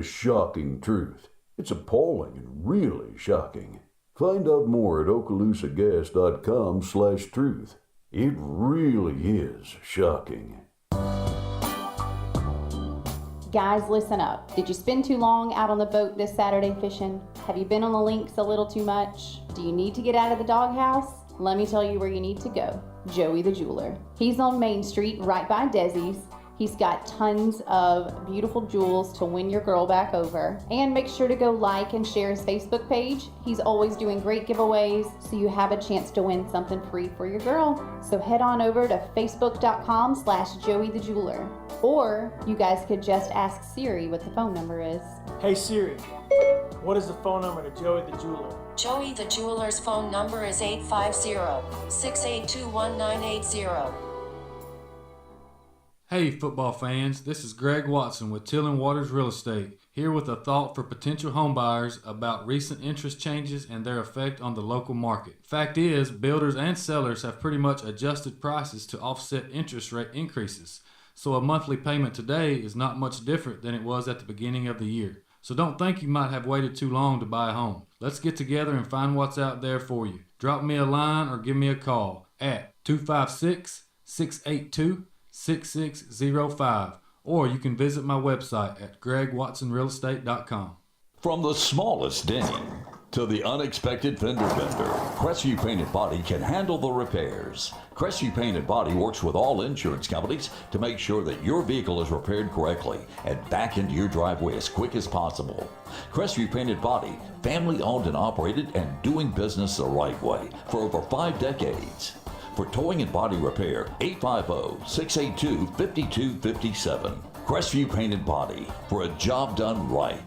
Shocking truth. It's appalling and really shocking. Find out more at ocalusagas.com/truth. It really is shocking. Guys, listen up. Did you spend too long out on the boat this Saturday fishing? Have you been on the links a little too much? Do you need to get out of the doghouse? Let me tell you where you need to go. Joey the Jeweler. He's on Main Street right by Desi's. He's got tons of beautiful jewels to win your girl back over. And make sure to go like and share his Facebook page. He's always doing great giveaways, so you have a chance to win something free for your girl. So head on over to facebook.com/Joey the Jeweler. Or you guys could just ask Siri what the phone number is. Hey Siri, what is the phone number to Joey the Jeweler? Joey the Jeweler's phone number is 850-682-1980. Hey football fans, this is Greg Watson with Till and Waters Real Estate, here with a thought for potential homebuyers about recent interest changes and their effect on the local market. Fact is, builders and sellers have pretty much adjusted prices to offset interest rate increases, so a monthly payment today is not much different than it was at the beginning of the year. So don't think you might have waited too long to buy a home. Let's get together and find what's out there for you. Drop me a line or give me a call at 256-682-6605, or you can visit my website at gregwatsonrealestate.com. From the smallest ding to the unexpected fender bender, Crestview Paint and Body can handle the repairs. Crestview Paint and Body works with all insurance companies to make sure that your vehicle is repaired correctly and back into your driveway as quick as possible. Crestview Paint and Body, family owned and operated and doing business the right way for over 5 decades. For towing and body repair, 850-682-5257. Crestview Paint and Body, for a job done right.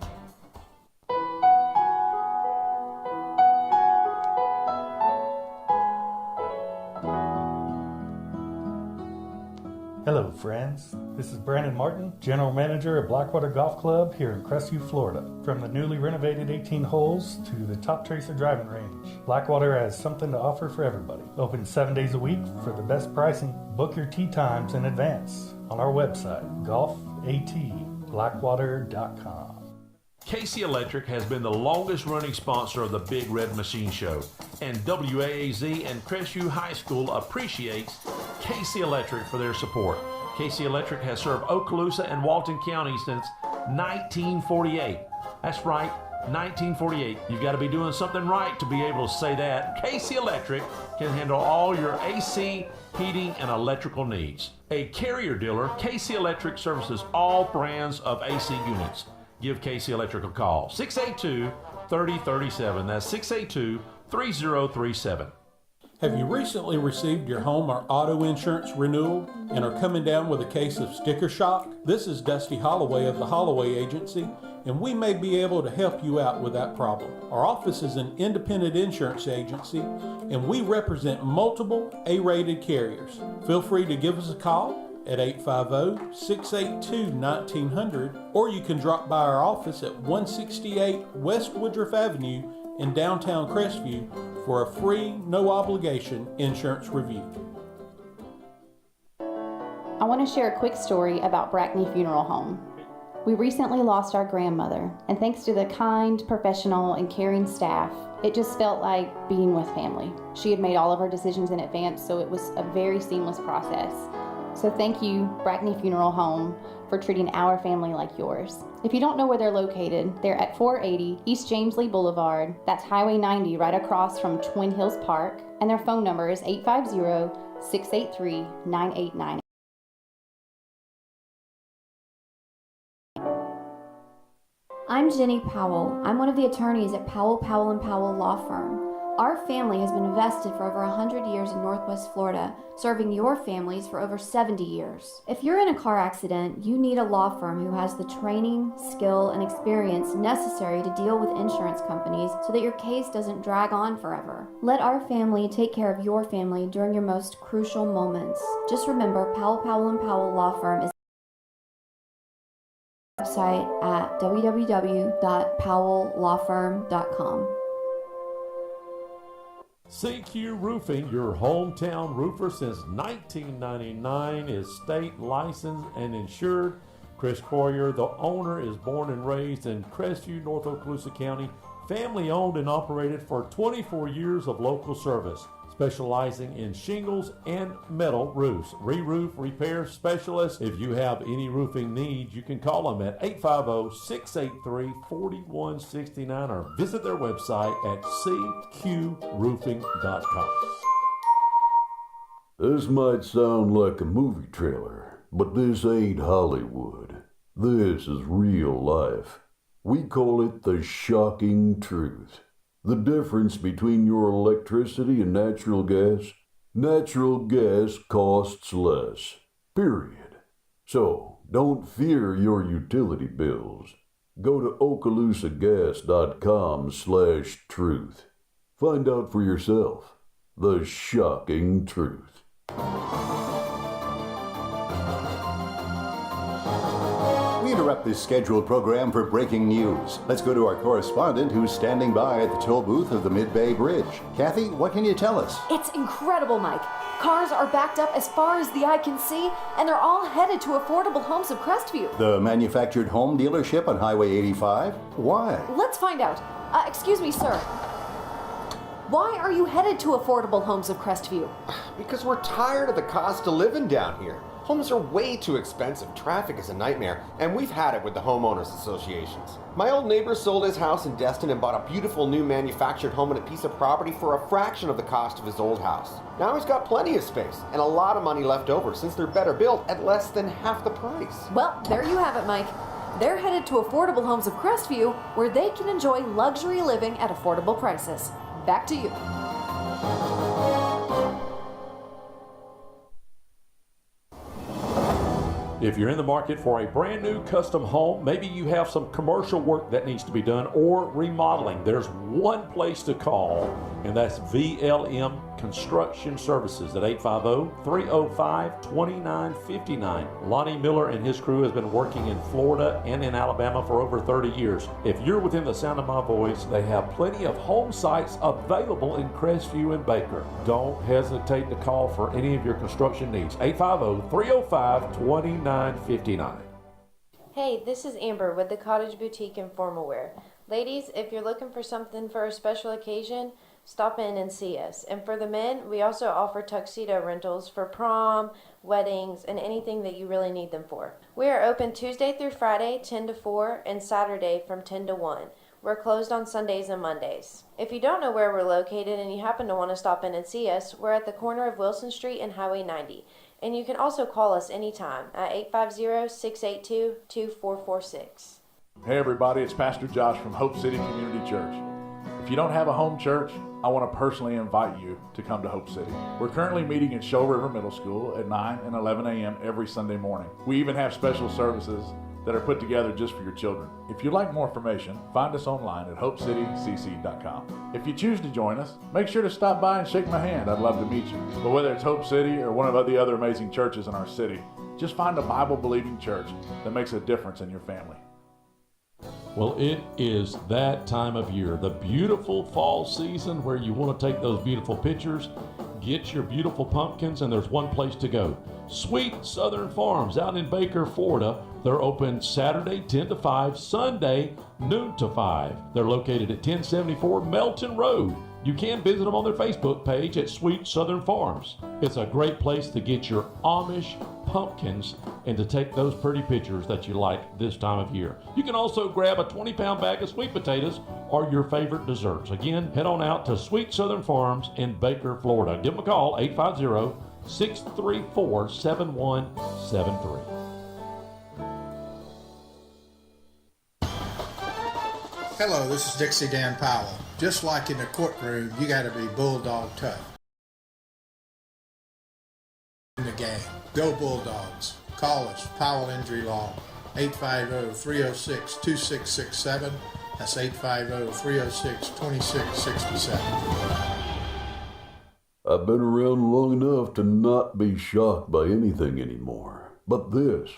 Hello friends, this is Brandon Martin, General Manager of Blackwater Golf Club here in Crestview, Florida. From the newly renovated 18 holes to the Top Tracer driving range, Blackwater has something to offer for everybody. Open 7 days a week for the best pricing. Book your tee times in advance on our website, golfatblackwater.com. Casey Electric has been the longest running sponsor of the Big Red Machine Show, and WAAZ and Crestview High School appreciates Casey Electric for their support. Casey Electric has served Okaloosa and Walton County since 1948. That's right, 1948. You've got to be doing something right to be able to say that. Casey Electric can handle all your AC, heating, and electrical needs. A Carrier dealer, Casey Electric services all brands of AC units. Give Casey Electric a call, 682-3037. That's 682-3037. Have you recently received your home or auto insurance renewal and are coming down with a case of sticker shock? This is Dusty Holloway of the Holloway Agency, and we may be able to help you out with that problem. Our office is an independent insurance agency, and we represent multiple A-rated carriers. Feel free to give us a call at 850-682-1900, or you can drop by our office at 168 West Woodruff Avenue in downtown Crestview for a free, no-obligation insurance review. I want to share a quick story about Brackney Funeral Home. We recently lost our grandmother, and thanks to the kind, professional, and caring staff, it just felt like being with family. She had made all of her decisions in advance, so it was a very seamless process. So thank you, Brackney Funeral Home, for treating our family like yours. If you don't know where they're located, they're at 480 East James Lee Boulevard. That's Highway 90 right across from Twin Hills Park. And their phone number is 850-683-9898. I'm Jenny Powell. I'm one of the attorneys at Powell, Powell & Powell Law Firm. Our family has been invested for over 100 years in Northwest Florida, serving your families for over 70 years. If you're in a car accident, you need a law firm who has the training, skill, and experience necessary to deal with insurance companies so that your case doesn't drag on forever. Let our family take care of your family during your most crucial moments. Just remember, Powell, Powell & Powell Law Firm is website at www.powelllawfirm.com. CQ Roofing, your hometown roofer since 1999, is state licensed and insured. Chris Courier, the owner, is born and raised in Crestview, North Okaloosa County, family owned and operated for 24 years of local service, specializing in shingles and metal roofs. Re-roof repair specialist. If you have any roofing needs, you can call them at 850-683-4169 or visit their website at cqroofing.com. This might sound like a movie trailer, but this ain't Hollywood. This is real life. We call it the shocking truth. The difference between your electricity and natural gas? Natural gas costs less. Period. So, don't fear your utility bills. Go to okaloosagas.com/truth. Find out for yourself. The shocking truth. We interrupt this scheduled program for breaking news. Let's go to our correspondent who's standing by at the toll booth of the Mid-Bay Bridge. Kathy, what can you tell us? It's incredible, Mike. Cars are backed up as far as the eye can see, and they're all headed to Affordable Homes of Crestview. The manufactured home dealership on Highway 85? Why? Let's find out. Excuse me, sir. Why are you headed to Affordable Homes of Crestview? Because we're tired of the cost of living down here. Homes are way too expensive, traffic is a nightmare, and we've had it with the homeowners associations. My old neighbor sold his house in Destin and bought a beautiful new manufactured home and a piece of property for a fraction of the cost of his old house. Now he's got plenty of space and a lot of money left over since they're better built at less than half the price. Well, there you have it, Mike. They're headed to Affordable Homes of Crestview, where they can enjoy luxury living at affordable prices. Back to you. If you're in the market for a brand new custom home, maybe you have some commercial work that needs to be done or remodeling, there's one place to call, and that's VLM Construction Services at 850-305-2959. Lonnie Miller and his crew has been working in Florida and in Alabama for over 30 years. If you're within the sound of my voice, they have plenty of home sites available in Crestview and Baker. Don't hesitate to call for any of your construction needs. 850-305-2959. Hey, this is Amber with the Cottage Boutique and Formal Wear. Ladies, if you're looking for something for a special occasion, stop in and see us. And for the men, we also offer tuxedo rentals for prom, weddings, and anything that you really need them for. We are open Tuesday through Friday, 10 to 4, and Saturday from 10 to 1. We're closed on Sundays and Mondays. If you don't know where we're located and you happen to want to stop in and see us, we're at the corner of Wilson Street and Highway 90. And you can also call us anytime at 850-682-2446. Hey everybody, it's Pastor Josh from Hope City Community Church. If you don't have a home church, I want to personally invite you to come to Hope City. We're currently meeting at Shoal River Middle School at 9 and 11 a.m. every Sunday morning. We even have special services that are put together just for your children. If you'd like more information, find us online at hopecitycc.com. If you choose to join us, make sure to stop by and shake my hand. I'd love to meet you. But whether it's Hope City or one of the other amazing churches in our city, just find a Bible-believing church that makes a difference in your family. Well, it is that time of year, the beautiful fall season where you want to take those beautiful pictures, get your beautiful pumpkins, and there's one place to go. Sweet Southern Farms out in Baker, Florida. They're open Saturday 10 to 5, Sunday noon to 5. They're located at 1074 Milton Road. You can visit them on their Facebook page at Sweet Southern Farms. It's a great place to get your Amish pumpkins and to take those pretty pictures that you like this time of year. You can also grab a 20-pound bag of sweet potatoes or your favorite desserts. Again, head on out to Sweet Southern Farms in Baker, Florida. Give them a call, 850-634-7173. Hello, this is Dixie Dan Powell. Just like in the courtroom, you got to be bulldog tough. In the game, go Bulldogs. Call us, Powell Injury Law, 850-306-2667. That's 850-306-2667. I've been around long enough to not be shocked by anything anymore. But this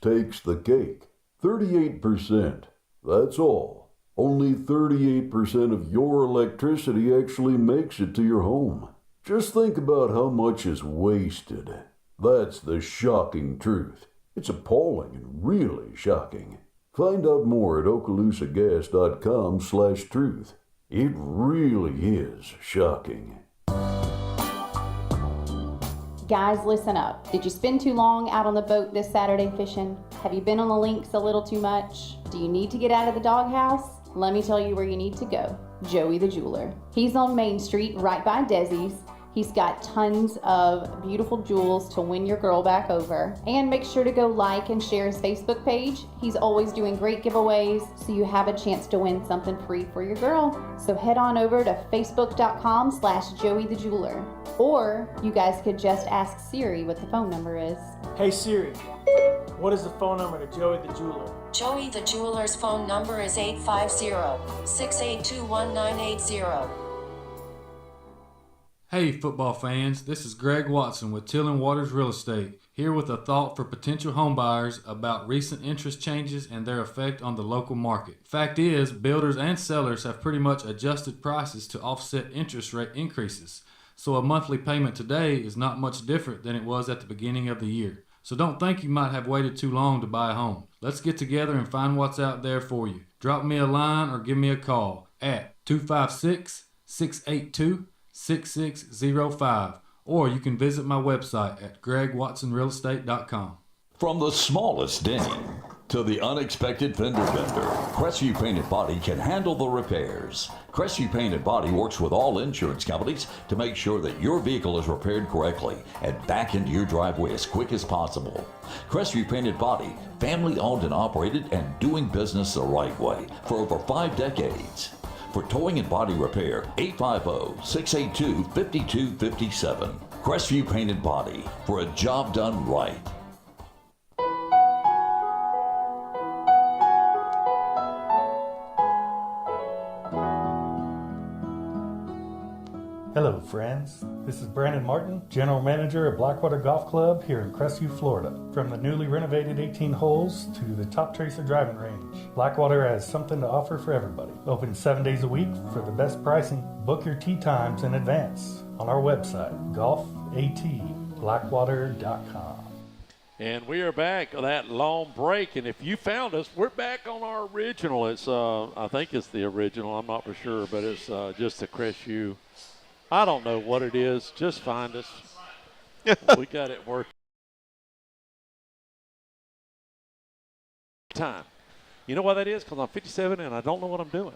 takes the cake. 38%. That's all. Only 38% of your electricity actually makes it to your home. Just think about how much is wasted. That's the shocking truth. It's appalling and really shocking. Find out more at okaloosagas.com/truth. It really is shocking. Guys, listen up. Did you spend too long out on the boat this Saturday fishing? Have you been on the links a little too much? Do you need to get out of the doghouse? Let me tell you where you need to go. Joey the Jeweler. He's on Main Street right by Desi's. He's got tons of beautiful jewels to win your girl back over. And make sure to go like and share his Facebook page. He's always doing great giveaways, so you have a chance to win something free for your girl. So head on over to facebook.com/Joey the Jeweler. Or you guys could just ask Siri what the phone number is. Hey Siri, what is the phone number to Joey the Jeweler? Joey the Jeweler's phone number is 850-682-1980. Hey football fans, this is Greg Watson with Till & Waters Real Estate, here with a thought for potential homebuyers about recent interest changes and their effect on the local market. Fact is, builders and sellers have pretty much adjusted prices to offset interest rate increases, so a monthly payment today is not much different than it was at the beginning of the year. So don't think you might have waited too long to buy a home. Let's get together and find what's out there for you. Drop me a line or give me a call at 256-682-6605, or you can visit my website at gregwatsonrealestate.com. From the smallest ding to the unexpected fender bender, Crestview Painted Body can handle the repairs. Crestview Painted Body works with all insurance companies to make sure that your vehicle is repaired correctly and back into your driveway as quick as possible. Crestview Painted Body, family owned and operated and doing business the right way for over 5 decades. For towing and body repair, 850-682-5257. Crestview Painted Body, for a job done right. Hello, friends. This is Brandon Martin, General Manager at Blackwater Golf Club here in Crestview, Florida. From the newly renovated 18 holes to the Top Tracer driving range, Blackwater has something to offer for everybody. Open 7 days a week for the best pricing. Book your tee times in advance on our website, golfatblackwater.com. And we are back on that long break. And if you found us, we're back on our original. It's I think it's the original. I'm not for sure, but it's just the Crestview. I don't know what it is. Just find us. We got it working. Time. You know why that is? Because I'm 57 and I don't know what I'm doing.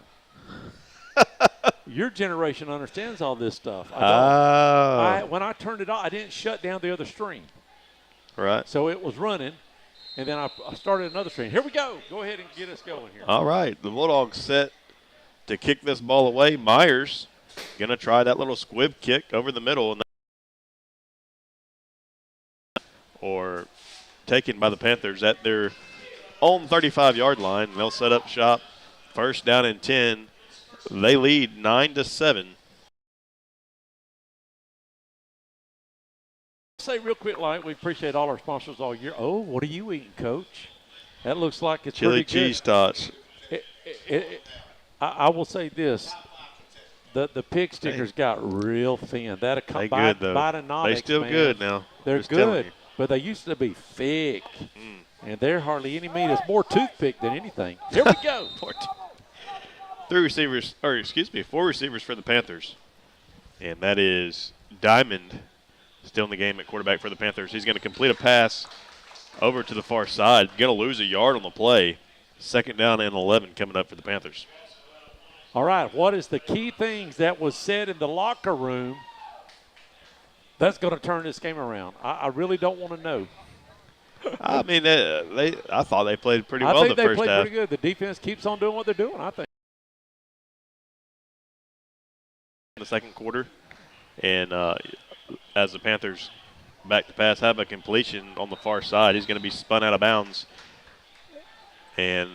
Your generation understands all this stuff. I don't. When I turned it on, I didn't shut down the other stream. Right. So it was running, and then I started another stream. Here we go. Go ahead and get us going here. All right. The Bulldogs set to kick this ball away. Myers going to try that little squib kick over the middle. Or taken by the Panthers at their own 35-yard line. They'll set up shop. First down and 10. They lead 9-7. Say real quick, like we appreciate all our sponsors all year. Oh, what are you eating, Coach? That looks like it's chili pretty good. Cheese tots. I will say this: the pig stickers got real thin. That they good though. They still good now. They're Just telling good, you. but they used to be thick, and they're hardly any meat. It's more toothpick than anything. Here we go. 4 receivers for the Panthers, and that is Diamond. Still in the game at quarterback for the Panthers. He's going to complete a pass over to the far side. Going to lose a yard on the play. Second down and 11 coming up for the Panthers. All right, what is the key things that was said in the locker room that's going to turn this game around? I really don't want to know. I mean, I thought they played pretty well the first half. I think they played pretty good. The defense keeps on doing what they're doing, I think. In the second quarter, and as the Panthers back to pass, have a completion on the far side. He's going to be spun out of bounds, and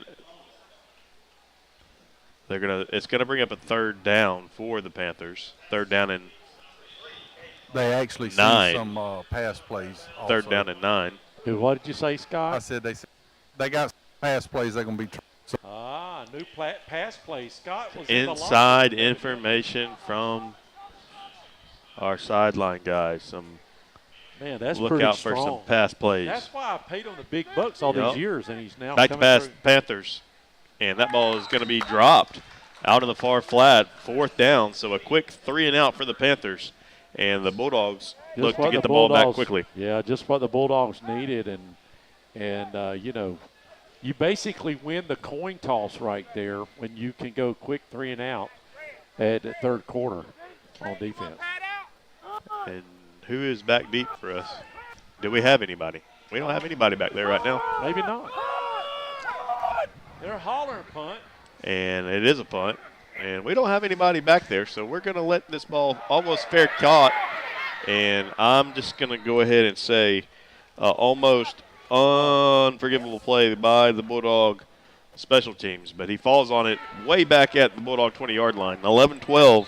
it's going to bring up a third down for the Panthers. Third down and they actually 9. See some pass plays. Also. Third down and 9. What did you say, Scott? I said they got pass plays. They're going to be. New pass play. Scott was inside information from our sideline guys. Some Man, that's look pretty out strong. for some pass plays. That's why I paid him the big bucks all these years, and he's now back to coming pass through. Panthers. And that ball is going to be dropped out of the far flat, 4th down. So a quick 3 and out for the Panthers. And the Bulldogs look to get the ball back quickly. Yeah, just what the Bulldogs needed. And you know, you basically win the coin toss right there when you can go quick 3 and out at the third quarter on defense. And who is back deep for us? Do we have anybody? We don't have anybody back there right now. Maybe not. They're hollering punt. And it is a punt. And we don't have anybody back there, so we're going to let this ball almost fair caught. And I'm just going to go ahead and say almost unforgivable play by the Bulldog special teams. But he falls on it way back at the Bulldog 20-yard line. 11-12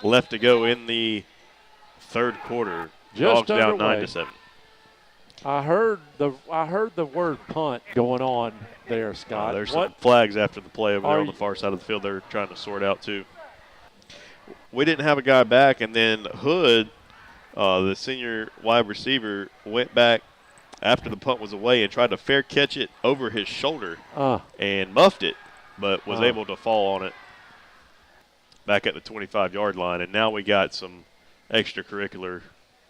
left to go in the third quarter. Just Dogs down underway. 9-7. I heard the word punt going on there, Scott. There's some flags after the play over there on the far side of the field they're trying to sort out too. We didn't have a guy back, and then Hood, the senior wide receiver, went back after the punt was away and tried to fair catch it over his shoulder and muffed it, but was able to fall on it back at the 25-yard line. And now we got some extracurricular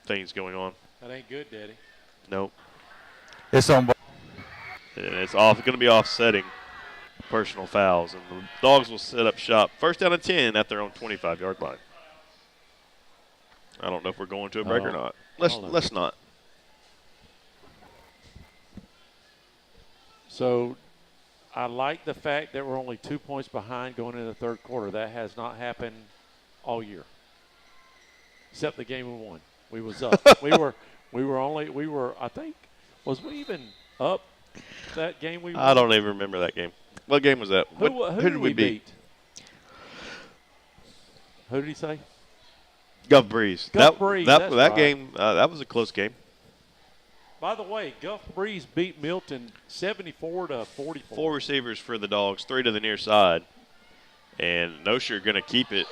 things going on. That ain't good, Daddy. Nope. It's on. And it's going to be offsetting personal fouls. And the Dogs will set up shop. 1st down and 10 at their own 25-yard line. I don't know if we're going to a break or not. Let's not. So I like the fact that we're only 2 points behind going into the third quarter. That has not happened all year, except the game we won. We was up. we were. I think, was we even up that game we won? I don't even remember that game. What game was that? Who did we beat? Who did he say? Guff Breeze. Breeze. That right. game. That was a close game. By the way, Guff Breeze beat Milton 74-44. 4 receivers for the Dogs, 3 to the near side. And Nosher going to keep it.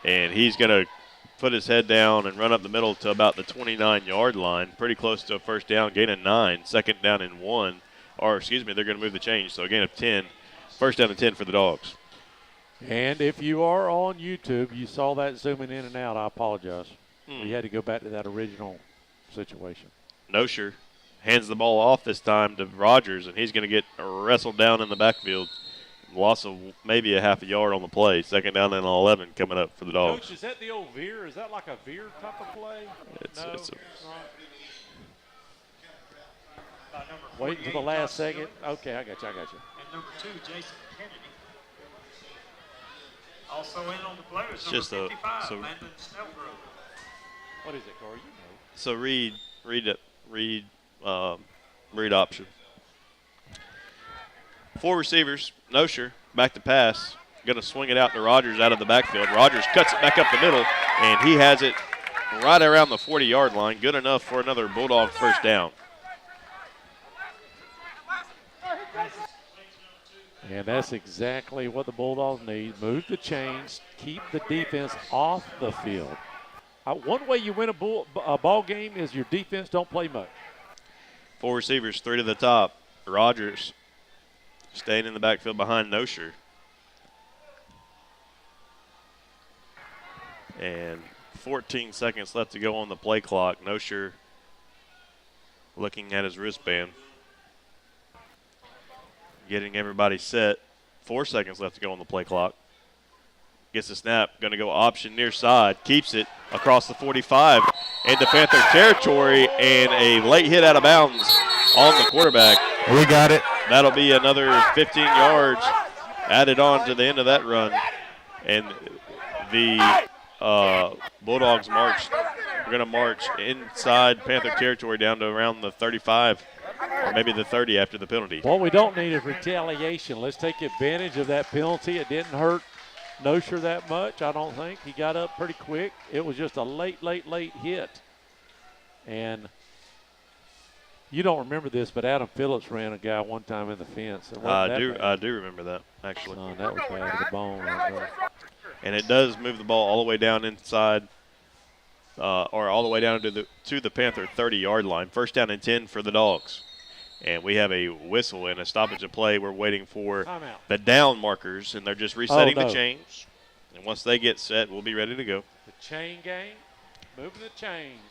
And he's going to put his head down and run up the middle to about the 29-yard line. Pretty close to a 1st down, gain of 9. 2nd down and 1. Or, excuse me, they're going to move the change. So a gain of 10. 1st down and 10 for the Dogs. And if you are on YouTube, you saw that zooming in and out. I apologize. We had to go back to that original situation. Nosher hands the ball off this time to Rogers, and he's going to get wrestled down in the backfield. Loss of maybe a half a yard on the play. 2nd down and 11 coming up for the Dogs. Coach, is that the old veer? Is that like a veer type of play? It's wait until the last second. Okay, I got you. And number 2, Jason Kennedy. Also in on the players, it's number just 55, so Landon Snellgrove. What is it, Corey? You know. So read option. 4 receivers. Nosher back to pass. Going to swing it out to Rogers out of the backfield. Rogers cuts it back up the middle, and he has it right around the 40-yard line. Good enough for another Bulldog 1st down. And that's exactly what the Bulldogs need. Move the chains, keep the defense off the field. One way you win a ball game is your defense don't play much. 4 receivers, 3 to the top. Rogers staying in the backfield behind Nosher. And 14 seconds left to go on the play clock. Nosher looking at his wristband. Getting everybody set. 4 seconds left to go on the play clock. Gets the snap. Going to go option near side. Keeps it across the 45 into Panther territory. And a late hit out of bounds on the quarterback. We got it. That'll be another 15 yards added on to the end of that run. And the Bulldogs march. We're going to march inside Panther territory down to around the 35. Or maybe the 30 after the penalty. What we don't need is retaliation. Let's take advantage of that penalty. It didn't hurt Nosher that much, I don't think. He got up pretty quick. It was just a late hit. And you don't remember this, but Adam Phillips ran a guy one time in the fence. I do remember that, actually. That was bad to the bone. And it does move the ball all the way down inside or all the way down to the Panther 30-yard line. First down and 10 for the Dogs. And we have a whistle and a stoppage of play. We're waiting for Timeout. the down markers, and they're just resetting no. the chains. And once they get set, we'll be ready to go. The chain gang, moving the chains.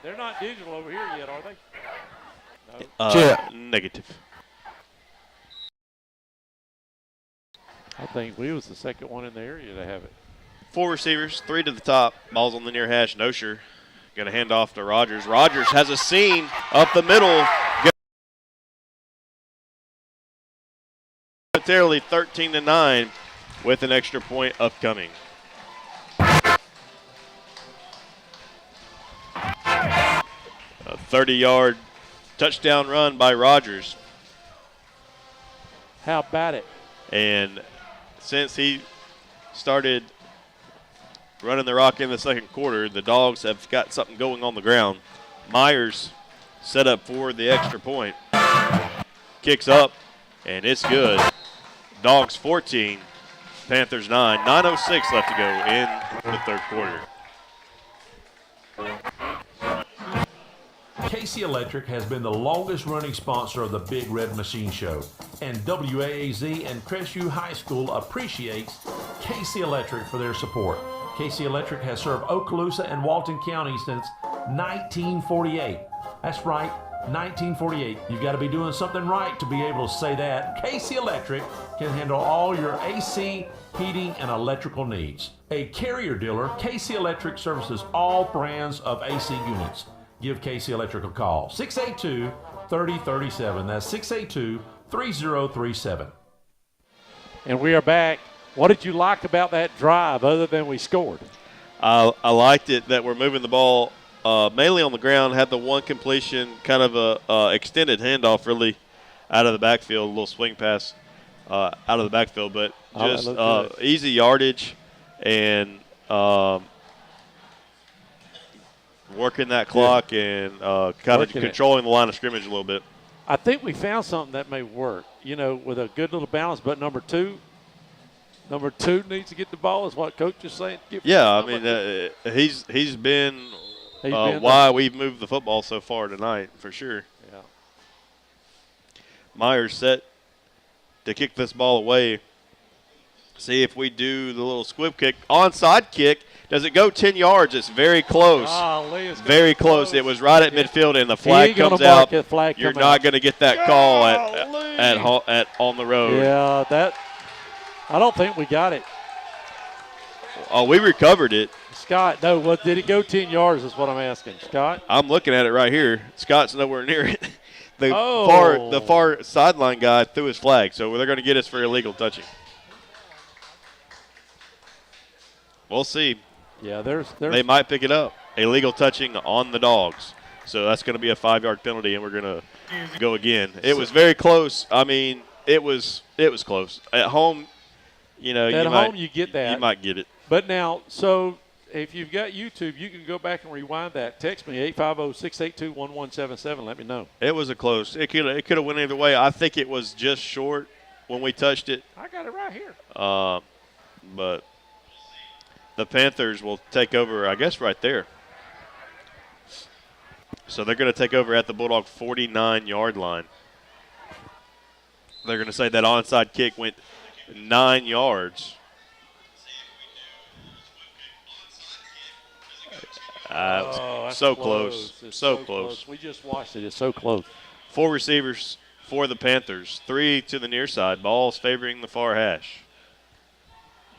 They're not digital over here yet, are they? No. Negative. I think we was the second one in the area to have it. 4 receivers, 3 to the top. Ball's on the near hash. Nosher going to hand off to Rogers. Rogers has a seam up the middle. Momentarily 13-9 with an extra point upcoming. A 30-yard touchdown run by Rogers. How about it? And since he started running the rock in the second quarter, the Dogs have got something going on the ground. Myers set up for the extra point. Kicks up, and it's good. Dogs 14, Panthers 9. 9:06 left to go in the third quarter. KC Electric has been the longest running sponsor of the Big Red Machine Show, and WAAZ and Crestview High School appreciates KC Electric for their support. KC Electric has served Okaloosa and Walton County since 1948. That's right, 1948. You've got to be doing something right to be able to say that. KC Electric can handle all your AC, heating, and electrical needs. A Carrier dealer, KC Electric services all brands of AC units. Give KC Electric a call. 682-3037. That's 682-3037. And we are back. What did you like about that drive other than we scored? I liked it that we're moving the ball mainly on the ground, had the one completion, kind of a extended handoff really out of the backfield, a little swing pass out of the backfield, but just easy yardage and working that clock and kind of controlling the line of scrimmage a little bit. I think we found something that may work, with a good little balance, but number two needs to get the ball is what Coach is saying. He's been why we've moved the football so far tonight, for sure. Yeah. Myers set to kick this ball away. See if we do the little squib kick. Onside kick. Does it go 10 yards? It's very close. Very close. It was right at midfield, and the flag comes out. You're not going to get that call at on the road. Yeah, I don't think we got it. Oh, we recovered it. Scott, no, did it go 10 yards is what I'm asking. Scott? I'm looking at it right here. Scott's nowhere near it. The far sideline guy threw his flag, so they're going to get us for illegal touching. We'll see. Yeah, there's they might pick it up. Illegal touching on the Dogs. So that's going to be a 5-yard penalty, and we're going to go again. It was very close. I mean, it was close. At home, you get that. You might get it. But now, so if you've got YouTube, you can go back and rewind that. Text me 850-682-1177. Let me know. It was a close. It could have went either way. I think it was just short when we touched it. I got it right here. But the Panthers will take over, I guess, right there. So they're going to take over at the Bulldog 49-yard line. They're going to say that onside kick went 9 yards. So close. It's so close. We just watched it. It's so close. 4 receivers for the Panthers. 3 to the near side. Ball's favoring the far hash.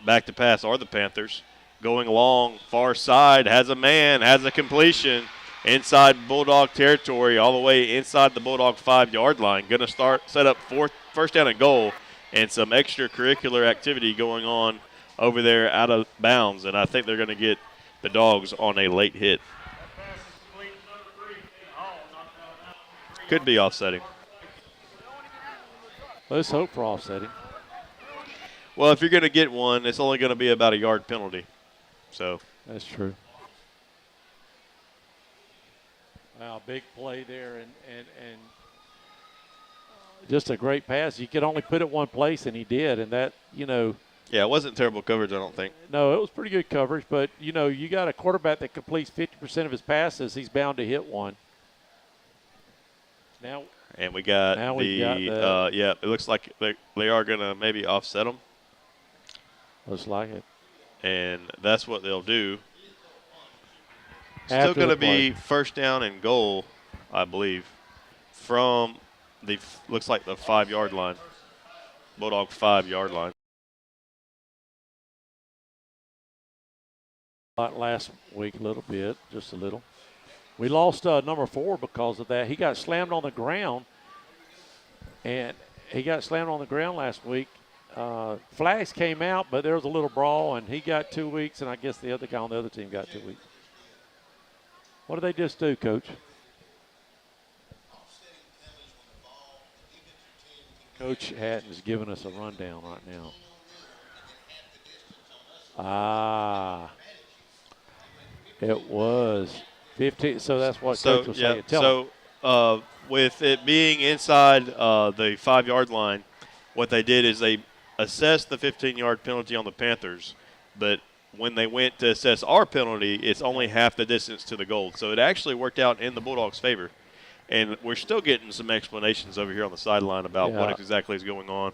Back to pass are the Panthers. Going long, far side, has a man, has a completion. Inside Bulldog territory, all the way inside the Bulldog 5-yard line. Going to set up first down and goal, and some extracurricular activity going on over there out of bounds. And I think they're going to get the Dogs on a late hit. Could be offsetting. Let's hope for offsetting. Well, if you're going to get one, it's only going to be about a yard penalty. So that's true. Wow, big play there, and just a great pass. You could only put it one place, and he did. And that, Yeah, it wasn't terrible coverage, I don't think. No, it was pretty good coverage, but, you know, you got a quarterback that completes 50% of his passes, he's bound to hit one. Now, and we got it looks like they are going to maybe offset them. Looks like it. And that's what they'll do. After Still going to the be first down and goal, I believe, from looks like the 5-yard line. Bulldog 5-yard line. Last week a little bit, just a little. We lost number 4 because of that. He got slammed on the ground, and he got slammed on the ground last week. Flags came out, but there was a little brawl, and he got 2 weeks, and I guess the other guy on the other team got 2 weeks. What did they just do, Coach? Coach Hatton's giving us a rundown right now. It was 15, so that's what Coach was saying. With it being inside the 5-yard line, what they did is they assessed the 15-yard penalty on the Panthers, but when they went to assess our penalty, it's only half the distance to the goal. So it actually worked out in the Bulldogs' favor. And we're still getting some explanations over here on the sideline about what exactly is going on.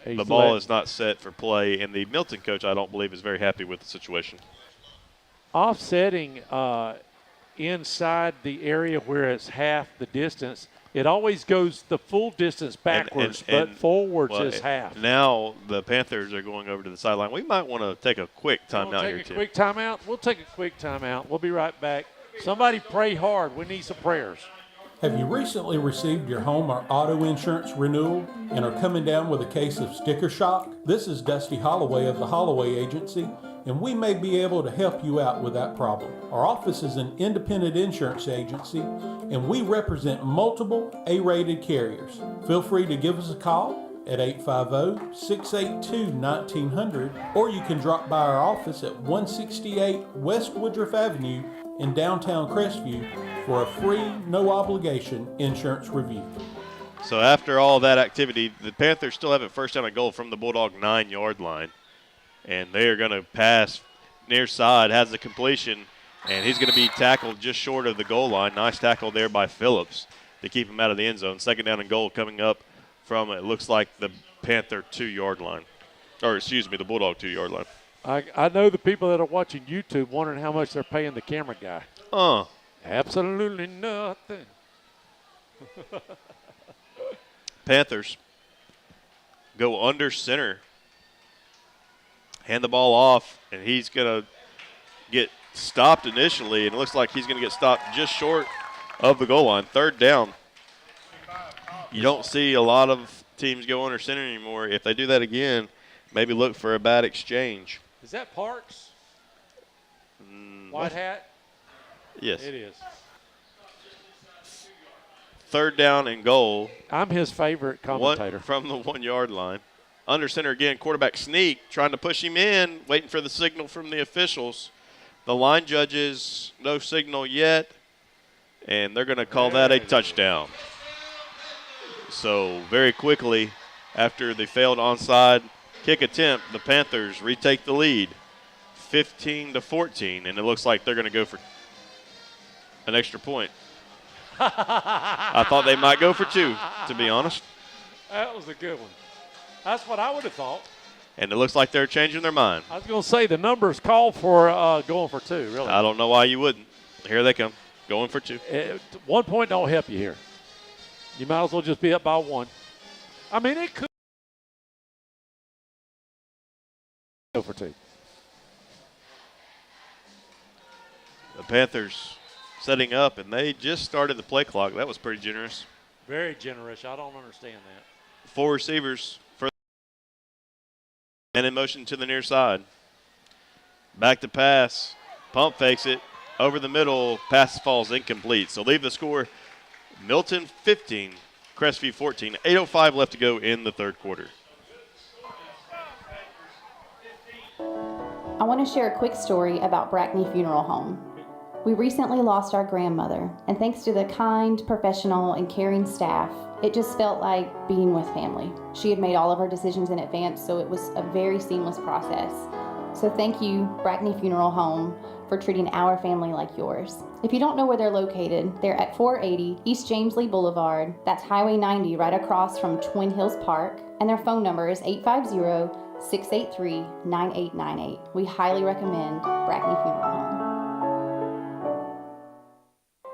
The ball is not set for play, and the Milton coach, I don't believe, is very happy with the situation. Offsetting inside the area where it's half the distance, it always goes the full distance backwards, but forwards is half. Now the Panthers are going over to the sideline. We might want to take a quick timeout here, Tim. Quick timeout? We'll take a quick timeout. We'll be right back. Somebody pray hard. We need some prayers. Have you recently received your home or auto insurance renewal and are coming down with a case of sticker shock? This is Dusty Holloway of the Holloway Agency, and we may be able to help you out with that problem. Our office is an independent insurance agency, and we represent multiple A-rated carriers. Feel free to give us a call at 850-682-1900, or you can drop by our office at 168 West Woodruff Avenue in downtown Crestview for a free, no-obligation insurance review. So after all that activity, the Panthers still have a first down and goal from the Bulldog 9-yard line. And they are going to pass near side, has the completion, and he's going to be tackled just short of the goal line. Nice tackle there by Phillips to keep him out of the end zone. Second down and goal coming up from, it looks like, the Panther 2-yard line. Or, excuse me, the Bulldog 2-yard line. I know the people that are watching YouTube wondering how much they're paying the camera guy. Absolutely nothing. Panthers go under center. Hand the ball off, and he's going to get stopped initially, and it looks like he's going to get stopped just short of the goal line. Third down. You don't see a lot of teams go under center anymore. If they do that again, maybe look for a bad exchange. Is that Parks? White hat? Yes. It is. Third down and goal. I'm his favorite commentator. From the 1-yard line. Under center again, quarterback sneak, trying to push him in, waiting for the signal from the officials. The line judges, no signal yet, and they're going to call that a touchdown. So very quickly, after the failed onside kick attempt, the Panthers retake the lead, 15-14, and it looks like they're going to go for an extra point. I thought they might go for 2, to be honest. That was a good one. That's what I would have thought. And it looks like they're changing their mind. I was going to say the numbers call for going for 2, really. I don't know why you wouldn't. Here they come, going for 2. 1 point don't help you here. You might as well just be up by 1. I mean, it could go for 2. The Panthers setting up, and they just started the play clock. That was pretty generous. Very generous. I don't understand that. 4 receivers for and in motion to the near side. Back to pass. Pump fakes it. Over the middle. Pass falls incomplete. So leave the score. Milton 15. Crestview 14. 8:05 left to go in the third quarter. I want to share a quick story about Brackney Funeral Home. We recently lost our grandmother, and thanks to the kind, professional, and caring staff, It just felt like being with family. She had made all of her decisions in advance, so it was a very seamless process. So thank you, Brackney Funeral Home, for treating our family like yours. If you don't know where they're located, they're at 480 East James Lee Boulevard. That's Highway 90 right across from Twin Hills Park. And their phone number is 850-683-9898. We highly recommend Brackney Funeral Home.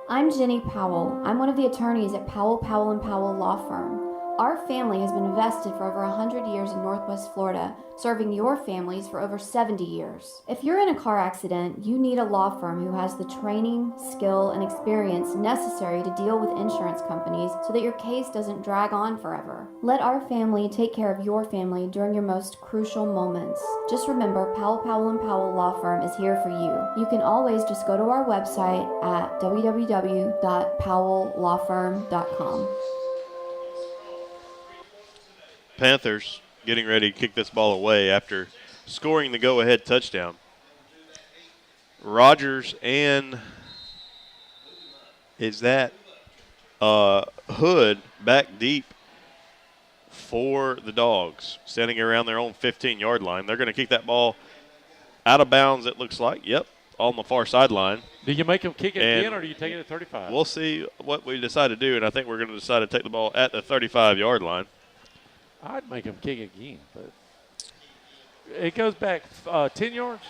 I'm Jenny Powell. I'm one of the attorneys at Powell, Powell & Powell Law Firm. Our family has been invested for over 100 years in Northwest Florida, serving your families for over 70 years. If you're in a car accident, you need a law firm who has the training, skill, and experience necessary to deal with insurance companies so that your case doesn't drag on forever. Let our family take care of your family during your most crucial moments. Just remember, Powell, Powell & Powell Law Firm is here for you. You can always just go to our website at www.powelllawfirm.com. Panthers getting ready to kick this ball away after scoring the go-ahead touchdown. Rogers and is that Hood back deep for the Dogs, standing around their own 15-yard line. They're going to kick that ball out of bounds, it looks like. Yep, on the far sideline. Do you make them kick it again, or do you take it at 35? We'll see what we decide to do, and I think we're going to decide to take the ball at the 35-yard line. I'd make them kick again, but it goes back 10 yards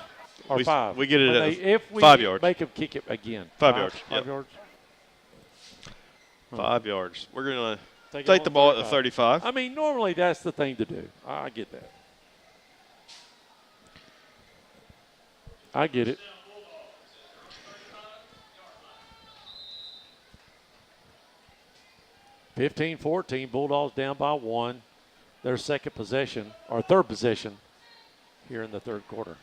or 5. We get it at if we 5 yards. Make them kick it again. 5 yards. 5 yards. 5 yards. We're going to take the ball at the 35. I mean, normally that's the thing to do. I get that. I get it. (15-14), Bulldogs down by 1. Their second possession, or third possession, here in the third quarter.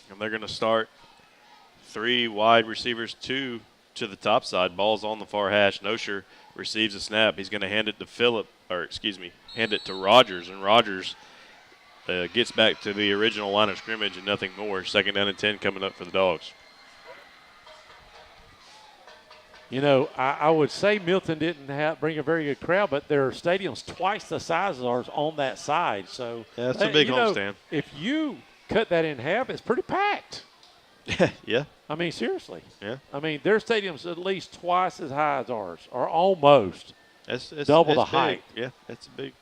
And they're going to start 3 wide receivers, 2 to the top side. Ball's on the far hash. Nosher receives a snap. He's going to hand it to hand it to Rogers. And Rogers gets back to the original line of scrimmage and nothing more. 2nd down and 10 coming up for the Dogs. You know, I would say Milton didn't bring a very good crowd, but their stadium's twice the size of ours on that side. So that's a big homestand. If you cut that in half, it's pretty packed. Yeah. I mean, seriously. Yeah. I mean, their stadium's at least twice as high as ours, or almost. It's double the big. height. Yeah, it's a big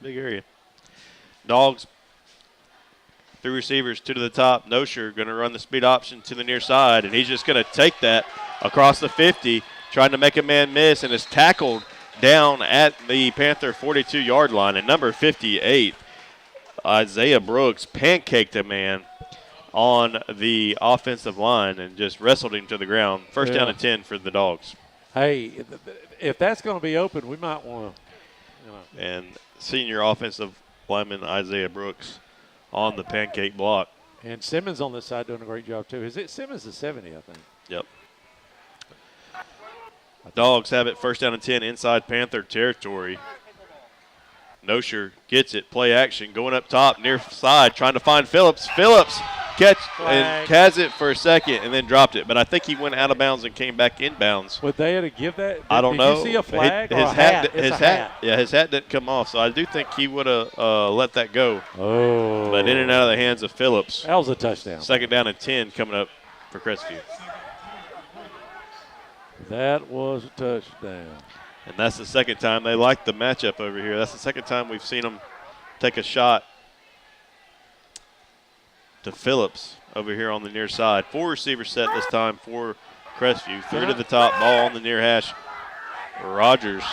area. Dogs, 3 receivers, 2 to the top. Nosher going to run the speed option to the near side, and he's just going to take that across the 50, trying to make a man miss, and is tackled down at the Panther 42-yard line. And number 58, Isaiah Brooks, pancaked a man on the offensive line and just wrestled him to the ground. First down and 10 for the Dogs. Hey, if that's going to be open, we might want to. And senior offensive lineman Isaiah Brooks on the pancake block. And Simmons on this side doing a great job, too. Simmons is 70, I think. Yep. Dogs have it 1st down and 10 inside Panther territory. Nosher gets it, play action, going up top, near side, trying to find Phillips. Phillips and has it for a second and then dropped it. But I think he went out of bounds and came back in bounds. Would they have to give that? I don't know. Did you see a flag or his a hat? His hat. Yeah, his hat didn't come off, so I do think he would have let that go. Oh. But in and out of the hands of Phillips. That was a touchdown. 2nd down and 10 coming up for Crestview. That was a touchdown. And that's the second time. They like the matchup over here. That's the second time we've seen them take a shot to Phillips over here on the near side. 4 receivers set this time for Crestview. 3 to the top, ball on the near hash. Rogers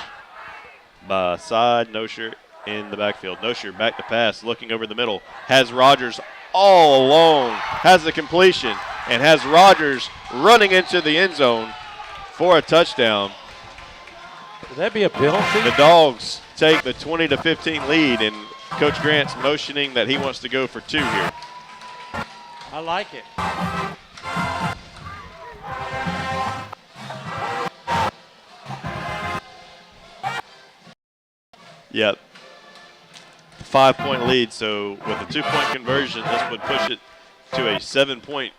by side, Nosher in the backfield. Nosher back to pass, looking over the middle. Has Rogers all alone, has the completion, and has Rogers running into the end zone for a touchdown. Would that be a penalty? The Dogs take the 20-15 lead, and Coach Grant's motioning that he wants to go for 2 here. I like it. Yep. 5-point lead, so with a 2-point conversion, this would push it to a 7-point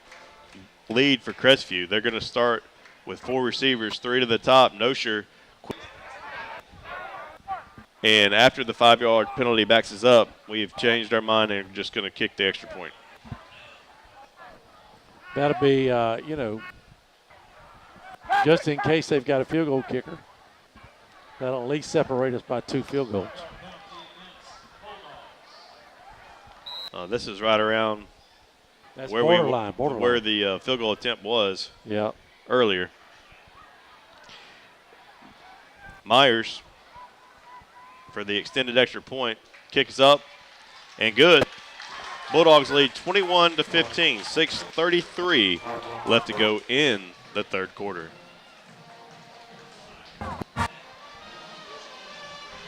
lead for Crestview. They're going to start with 4 receivers, 3 to the top. Nosher And after the 5-yard penalty backs us up, we've changed our mind and are just going to kick the extra point. That'll be, just in case they've got a field goal kicker. That'll at least separate us by 2 field goals. This is right around That's where borderline. Where the field goal attempt was earlier. Myers for the extended extra point, kicks up and good. Bulldogs lead 21-15, 6:33 left to go in the third quarter.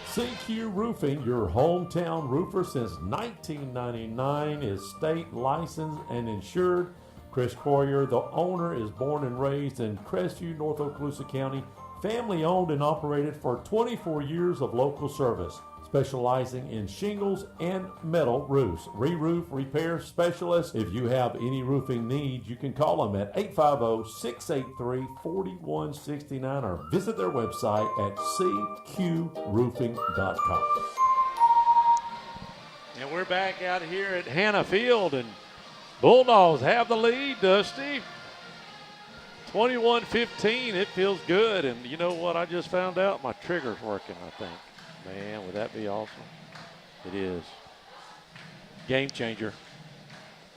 CQ Roofing, your hometown roofer since 1999, is state licensed and insured. Chris Coyer, the owner, is born and raised in Crestview, North Okaloosa County. Family owned and operated for 24 years of local service, specializing in shingles and metal roofs. Re-roof repair specialist. If you have any roofing needs, you can call them at 850-683-4169 or visit their website at cqroofing.com. And we're back out here at Hannah Field, and Bulldogs have the lead, Dusty. 21-15, it feels good. And you know what I just found out? My trigger's working, I think. Man, would that be awesome? It is. Game changer.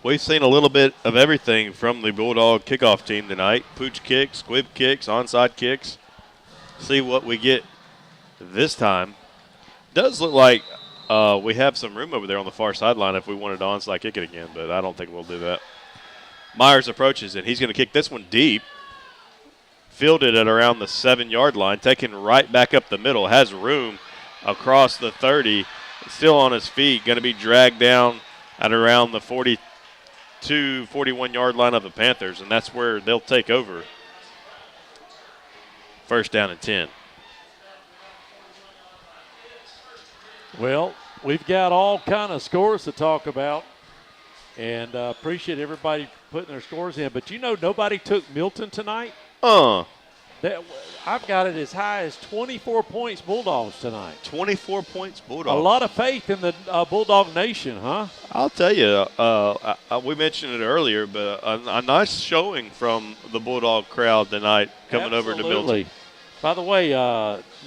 We've seen a little bit of everything from the Bulldog kickoff team tonight. Pooch kicks, squib kicks, onside kicks. See what we get this time. Does look like we have some room over there on the far sideline if we wanted to onside kick it again, but I don't think we'll do that. Myers approaches, and he's going to kick this one deep. Fielded at around the 7-yard line, taken right back up the middle, has room across the 30, still on his feet, going to be dragged down at around the 42, 41-yard line of the Panthers, and that's where they'll take over. First down and 10. Well, we've got all kind of scores to talk about, and appreciate everybody putting their scores in. But you know nobody took Milton tonight? I've got it as high as 24 points Bulldogs tonight. 24 points Bulldogs. A lot of faith in the Bulldog Nation, huh? I'll tell you, we mentioned it earlier, but a nice showing from the Bulldog crowd tonight coming over to Milton. By the way,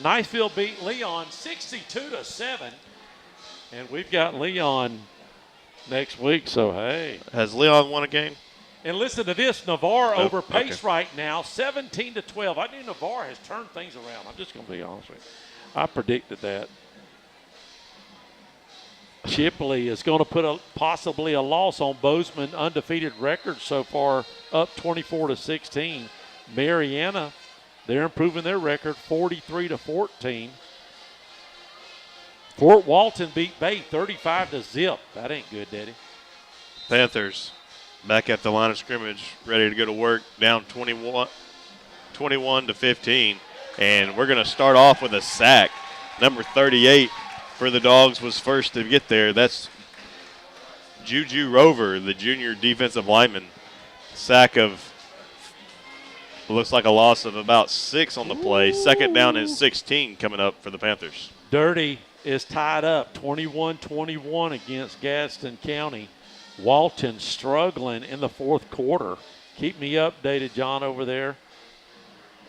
Niceville beat Leon 62-7, and we've got Leon next week, so hey. Has Leon won a game? And listen to this, Navarre over Pace right now, 17-12. I knew Navarre has turned things around. I'm just going to be honest with you. I predicted that. Chipley is going to put possibly a loss on Bozeman undefeated record so far, up 24-16. Mariana, they're improving their record 43-14. Fort Walton beat Bay 35-0. That ain't good, Daddy. Panthers back at the line of scrimmage, ready to go to work, down 21-15. And we're going to start off with a sack. Number 38 for the Dogs was first to get there. That's Juju Rover, the junior defensive lineman. Sack of, looks like a loss of about 6 on the play. Second down and 16 coming up for the Panthers. Dirty is tied up 21-21 against Gadsden County. Walton struggling in the fourth quarter. Keep me updated, John, over there.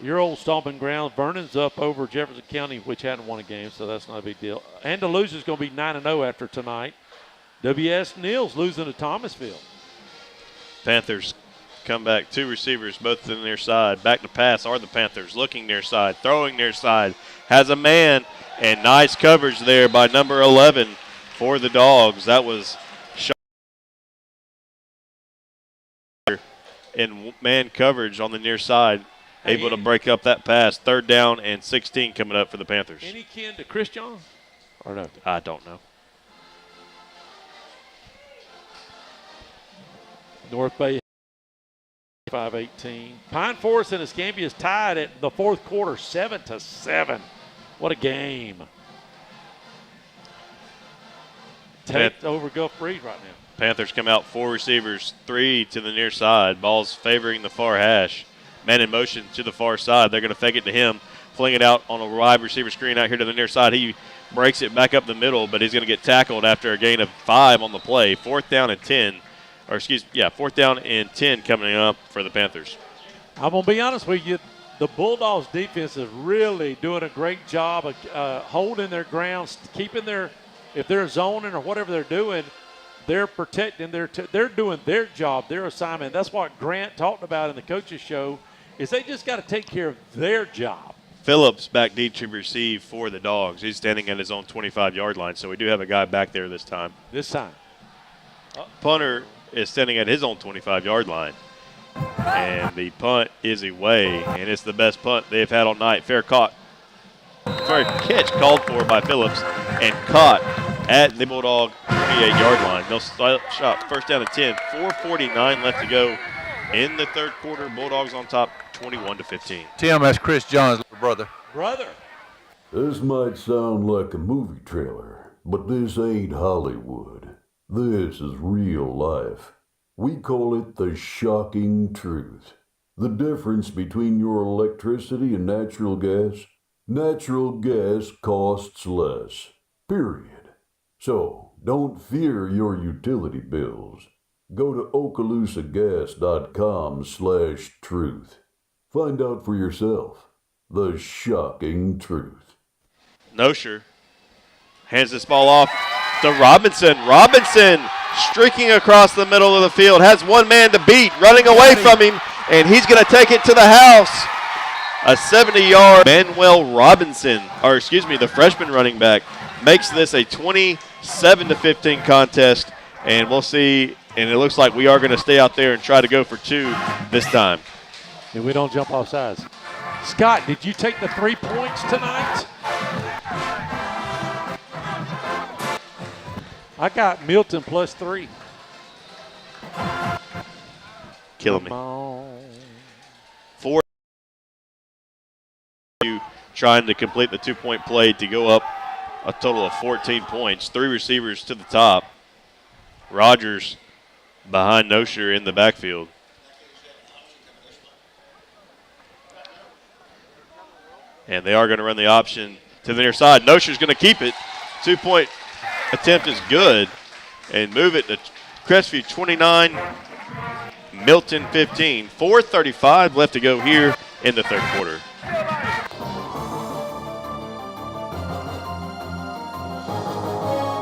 Your old stomping ground, Vernon's up over Jefferson County, which hadn't won a game, so that's not a big deal. Andalusia's going to be 9-0 after tonight. W.S. Neal's losing to Thomasville. Panthers come back, 2 receivers, both in their side. Back to pass are the Panthers, looking near side, throwing near side. Has a man, and nice coverage there by number 11 for the Dogs. That was in man coverage on the near side, able to break up that pass. Third down and 16 coming up for the Panthers. Any kin to Christian? Or no? I don't know. North Bay 5-18. Pine Forest and Escambia is tied at the fourth quarter, 7-7. What a game. Take over Gulf Breeze right now. Panthers come out 4 receivers, 3 to the near side. Ball's favoring the far hash. Man in motion to the far side. They're going to fake it to him. Fling it out on a wide receiver screen out here to the near side. He breaks it back up the middle, but he's going to get tackled after a gain of 5 on the play. 4th down and 10. 4th down and 10 coming up for the Panthers. I'm going to be honest with you. The Bulldogs defense is really doing a great job of holding their ground, keeping if they're zoning or whatever they're doing, they're protecting they're doing their job, their assignment. That's what Grant talked about in the coaches show, is they just got to take care of their job. Phillips back deep to receive for the Dogs. He's standing at his own 25-yard line, so we do have a guy back there this time. Punter is standing at his own 25-yard line. And the punt is away, and it's the best punt they've had all night. Fair catch called for by Phillips and caught at the Bulldog 28-yard line. They'll shot 1st down and 10. 4:49 left to go in the third quarter. Bulldogs on top 21-15. Tim, that's Chris John's little brother. This might sound like a movie trailer, but this ain't Hollywood. This is real life. We call it the shocking truth. The difference between your electricity and natural gas. Natural gas costs less. Period. So, don't fear your utility bills. Go to okaloosagas.com/truth. Find out for yourself. The shocking truth. Nosher hands this ball off to Robinson. Robinson streaking across the middle of the field, has one man to beat, running away from him, and he's going to take it to the house. A 70-yard Manuel Robinson, the freshman running back, makes this a 27-15 contest, and we'll see, and it looks like we are going to stay out there and try to go for 2 this time. And we don't jump off sides. Scott, did you take the 3 points tonight? I got Milton +3. Killing me. 4 trying to complete the 2-point play to go up a total of 14 points. 3 receivers to the top. Rogers behind Nosher in the backfield. And they are going to run the option to the near side. Nosher's going to keep it. 2-point attempt is good, and move it to Crestview 29, Milton 15. 4:35 left to go here in the third quarter.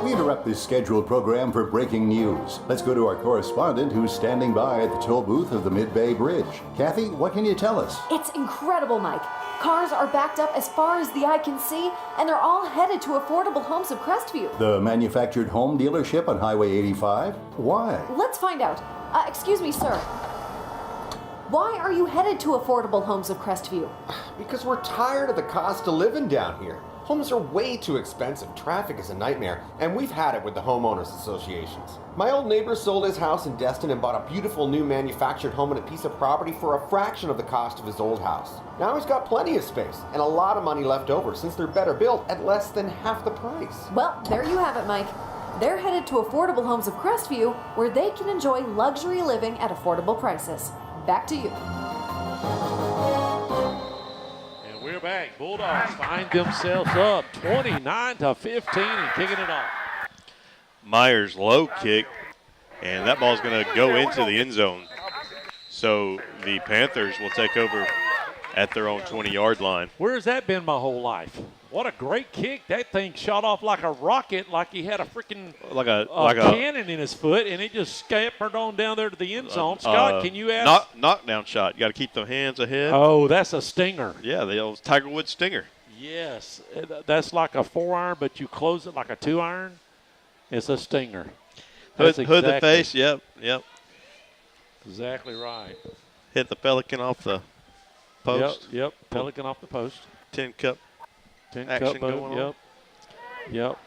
We interrupt this scheduled program for breaking news. Let's go to our correspondent who's standing by at the toll booth of the Mid-Bay Bridge. Kathy, what can you tell us? It's incredible, Mike. Cars are backed up as far as the eye can see, and they're all headed to Affordable Homes of Crestview. The manufactured home dealership on Highway 85? Why? Let's find out. Excuse me, sir. Why are you headed to Affordable Homes of Crestview? Because we're tired of the cost of living down here. Homes are way too expensive, traffic is a nightmare, and we've had it with the homeowners associations. My old neighbor sold his house in Destin and bought a beautiful new manufactured home and a piece of property for a fraction of the cost of his old house. Now he's got plenty of space and a lot of money left over since they're better built at less than half the price. Well, there you have it, Mike. They're headed to Affordable Homes of Crestview, where they can enjoy luxury living at affordable prices. Back to you. We're back. Bulldogs find themselves up 29-15 and kicking it off. Myers low kick, and that ball's going to go into the end zone. So the Panthers will take over at their own 20-yard line. Where's that been my whole life? What a great kick. That thing shot off like a rocket, like he had a freaking cannon in his foot, and it just scampered on down there to the end zone. Scott, can you ask? Knockdown shot. You got to keep the hands ahead. Oh, that's a stinger. Yeah, the old Tiger Woods stinger. Yes. That's like a 4-iron, but you close it like a 2-iron. It's a stinger. Hood the face. Yep. Exactly right. Hit the Pelican off the post. Yep. Pelican off the post. 10 cup. 10 action cup going on. Yep.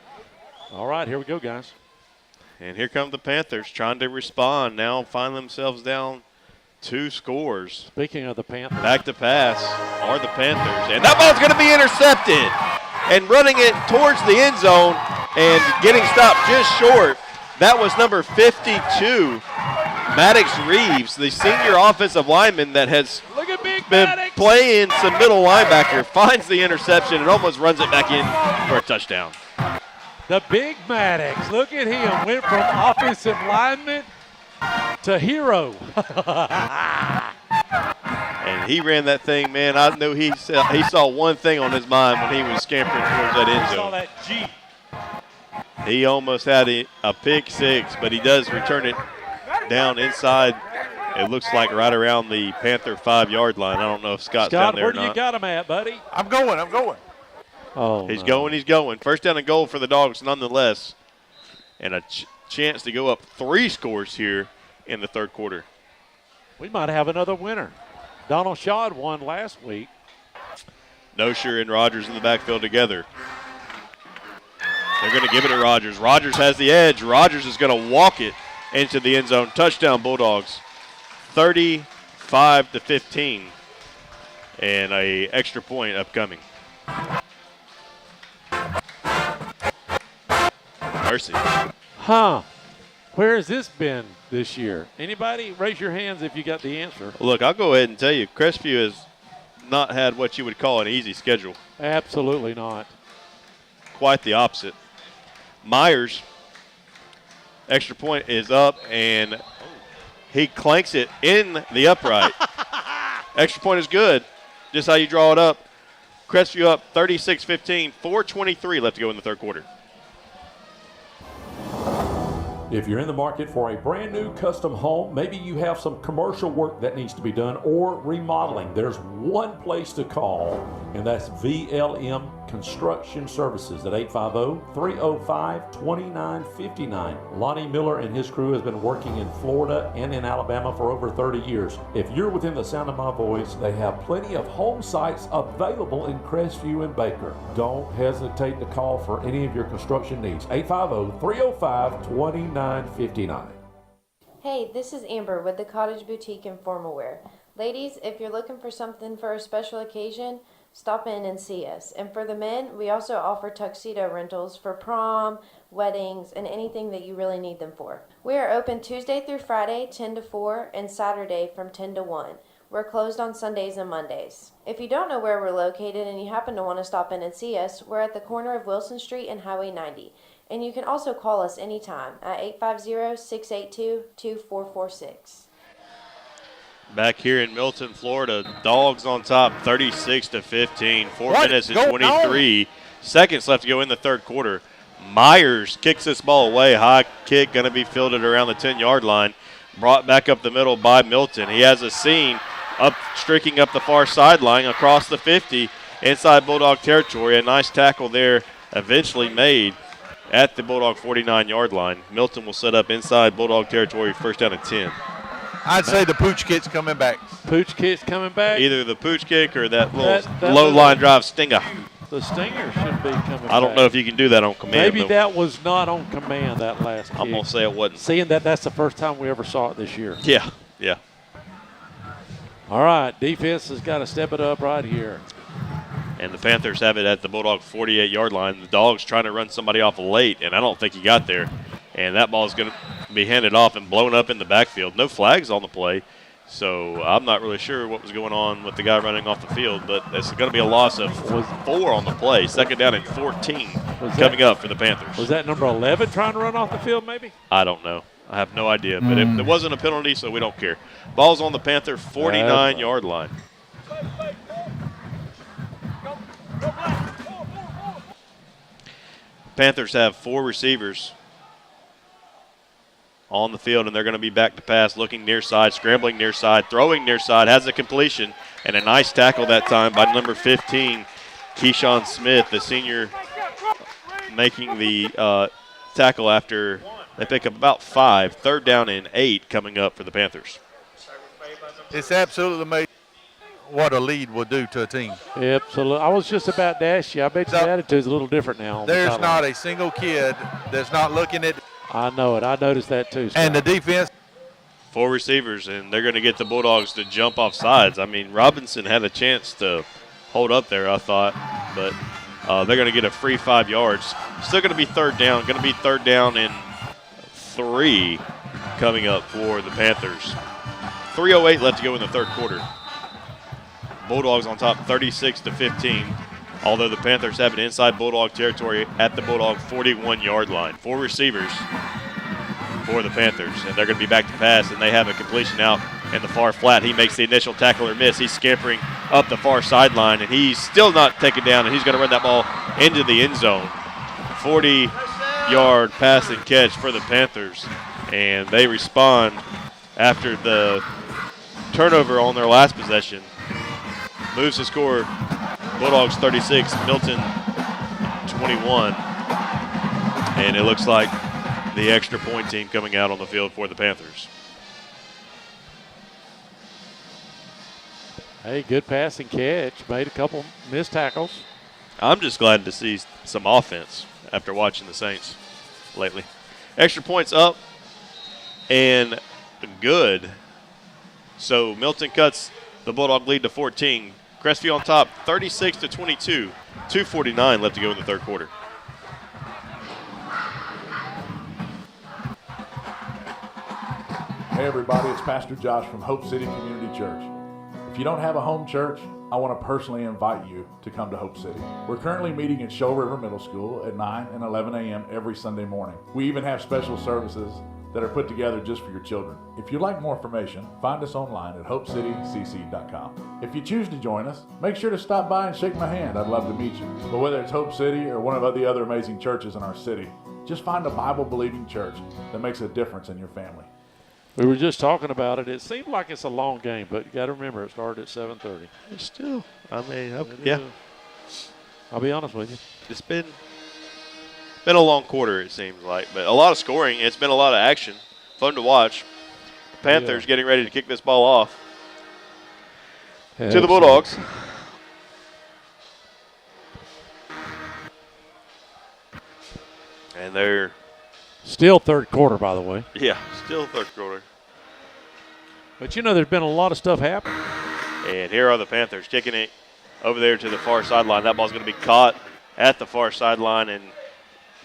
All right, here we go, guys. And here come the Panthers trying to respond. Now find themselves down 2 scores. Speaking of the Panthers. Back to pass are the Panthers. And that ball's going to be intercepted. And running it towards the end zone and getting stopped just short. That was number 52, Maddox Reeves, the senior offensive lineman that has been playing some middle linebacker, finds the interception and almost runs it back in for a touchdown. The big Maddox. Look at him. Went from offensive lineman to hero. And he ran that thing, man. I knew he saw one thing on his mind when he was scampering towards that end I saw zone. that G. He almost had a pick six, but he does return it down inside. It looks like right around the Panther 5-yard line. I don't know if Scott's down there or where do not. you got him at, buddy? I'm going. Oh, He's going. First down and goal for the Dogs nonetheless. And a chance to go up 3 scores here in the third quarter. We might have another winner. Donald Shaw had won last week. Nosher and Rogers in the backfield together. They're going to give it to Rogers. Rogers has the edge. Rogers is going to walk it into the end zone. Touchdown Bulldogs. 35-15. And a extra point upcoming. Mercy. Huh. Where has this been this year? Anybody? Raise your hands if you got the answer. Look, I'll go ahead and tell you, Crestview has not had what you would call an easy schedule. Absolutely not. Quite the opposite. Myers, extra point is up, and he clanks it in the upright. Extra point is good. Just how you draw it up. Crestview up 36-15, 4:23 left to go in the third quarter. If you're in the market for a brand new custom home, maybe you have some commercial work that needs to be done or remodeling, there's one place to call, and that's VLM Construction Services at 850-305-2959. Lonnie Miller and his crew has been working in Florida and in Alabama for over 30 years. If you're within the sound of my voice, they have plenty of home sites available in Crestview and Baker. Don't hesitate to call for any of your construction needs. 850-305-2959. Hey, this is Amber with the Cottage Boutique and Formal Wear. Ladies, if you're looking for something for a special occasion, stop in and see us. And for the men, we also offer tuxedo rentals for prom, weddings, and anything that you really need them for. We are open Tuesday through Friday, 10 to 4, and Saturday from 10 to 1. We're closed on Sundays and Mondays. If you don't know where we're located and you happen to want to stop in and see us, we're at the corner of Wilson Street and Highway 90. And you can also call us anytime at 850-682-2446. Back here in Milton, Florida, Dogs on top 36-15. 4 minutes and 23 seconds left to go in the third quarter. Myers kicks this ball away. High kick going to be fielded around the 10-yard line. Brought back up the middle by Milton. He has a seam streaking up the far sideline across the 50 inside Bulldog territory. A nice tackle there eventually made at the Bulldog 49-yard line. Milton will set up inside Bulldog territory, first down and 10. I'd say the pooch kick's coming back. Pooch kick's coming back? Either the pooch kick or that little low line drive stinger. The stinger should be coming back. I don't know if you can do that on command. Maybe though. That was not on command, that last kick. I'm going to say it wasn't. Seeing that's the first time we ever saw it this year. Yeah. All right, defense has got to step it up right here. And the Panthers have it at the Bulldog 48-yard line. The Dogs trying to run somebody off late, and I don't think he got there. And that ball is going to be handed off and blown up in the backfield. No flags on the play, so I'm not really sure what was going on with the guy running off the field, but it's going to be a loss of 4 on the play. Second down and 14 coming up for the Panthers. Was that number 11 trying to run off the field maybe? I don't know. I have no idea, but it wasn't a penalty, so we don't care. Ball's on the Panther 49-yard line. Panthers have 4 receivers on the field, and they're going to be back to pass, looking near side, scrambling near side, throwing near side, has a completion, and a nice tackle that time by number 15, Keyshawn Smith, the senior, making the tackle after they pick up about 5. Third down and 8 coming up for the Panthers. It's absolutely amazing what a lead will do to a team. Absolutely. I was just about to ask you. I bet your attitude's a little different now. There's not a single kid that's not looking at. I know it. I noticed that too, Scott. And the defense. 4 receivers, and they're going to get the Bulldogs to jump off sides. I mean, Robinson had a chance to hold up there, I thought, but they're going to get a free 5 yards. Still going to be third down. Going to be third down and 3 coming up for the Panthers. 3:08 left to go in the third quarter. Bulldogs on top 36-15. although the Panthers have it inside Bulldog territory at the Bulldog 41-yard line. 4 receivers for the Panthers, and they're going to be back to pass, and they have a completion out in the far flat. He makes the initial tackle or miss. He's scampering up the far sideline, and he's still not taken down, and he's going to run that ball into the end zone. 40-yard pass and catch for the Panthers, and they respond after the turnover on their last possession. Moves the score, Bulldogs 36, Milton 21, and it looks like the extra point team coming out on the field for the Panthers. Hey, good pass and catch. Made a couple missed tackles. I'm just glad to see some offense after watching the Saints lately. Extra points up and good. So Milton cuts the Bulldog lead to 14. Crestview on top, 36-22. 2:49 left to go in the third quarter. Hey everybody, it's Pastor Josh from Hope City Community Church. If you don't have a home church, I want to personally invite you to come to Hope City. We're currently meeting at Shoal River Middle School at 9 and 11 a.m. every Sunday morning. We even have special services that are put together just for your children. If you'd like more information, find us online at hopecitycc.com. If you choose to join us, make sure to stop by and shake my hand. I'd love to meet you. But whether it's Hope City or one of the other amazing churches in our city, just find a Bible-believing church that makes a difference in your family. We were just talking about it. It seemed like it's a long game, but you got to remember it started at 7:30. It's still, I mean, okay, yeah. I'll be honest with you. It's been a long quarter, it seems like, but a lot of scoring. It's been a lot of action. Fun to watch. Panthers getting ready to kick this ball off to the Bulldogs. And they're still third quarter, by the way. Yeah, still third quarter. But you know, there's been a lot of stuff happening. And here are the Panthers kicking it over there to the far sideline. That ball's going to be caught at the far sideline, and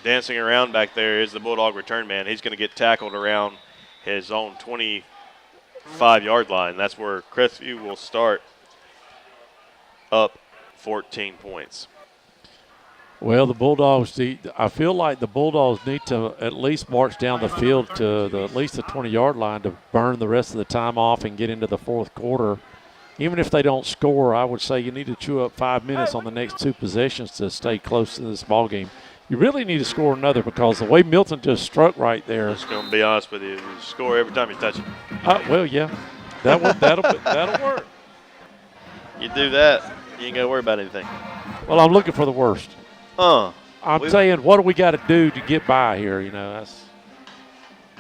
dancing around back there is the Bulldog return man. He's going to get tackled around his own 25-yard line. That's where Crestview will start up 14 points. Well, the Bulldogs, I feel like the Bulldogs need to at least march down the field to at least the 20-yard line to burn the rest of the time off and get into the fourth quarter. Even if they don't score, I would say you need to chew up 5 minutes on the next 2 possessions to stay close to this ball game. You really need to score another because the way Milton just struck right there. I'm just going to be honest with you. You score every time you touch it. Well, yeah. That'll work. You do that, you ain't got to worry about anything. Well, I'm looking for the worst. I'm saying, what do we got to do to get by here? You know, that's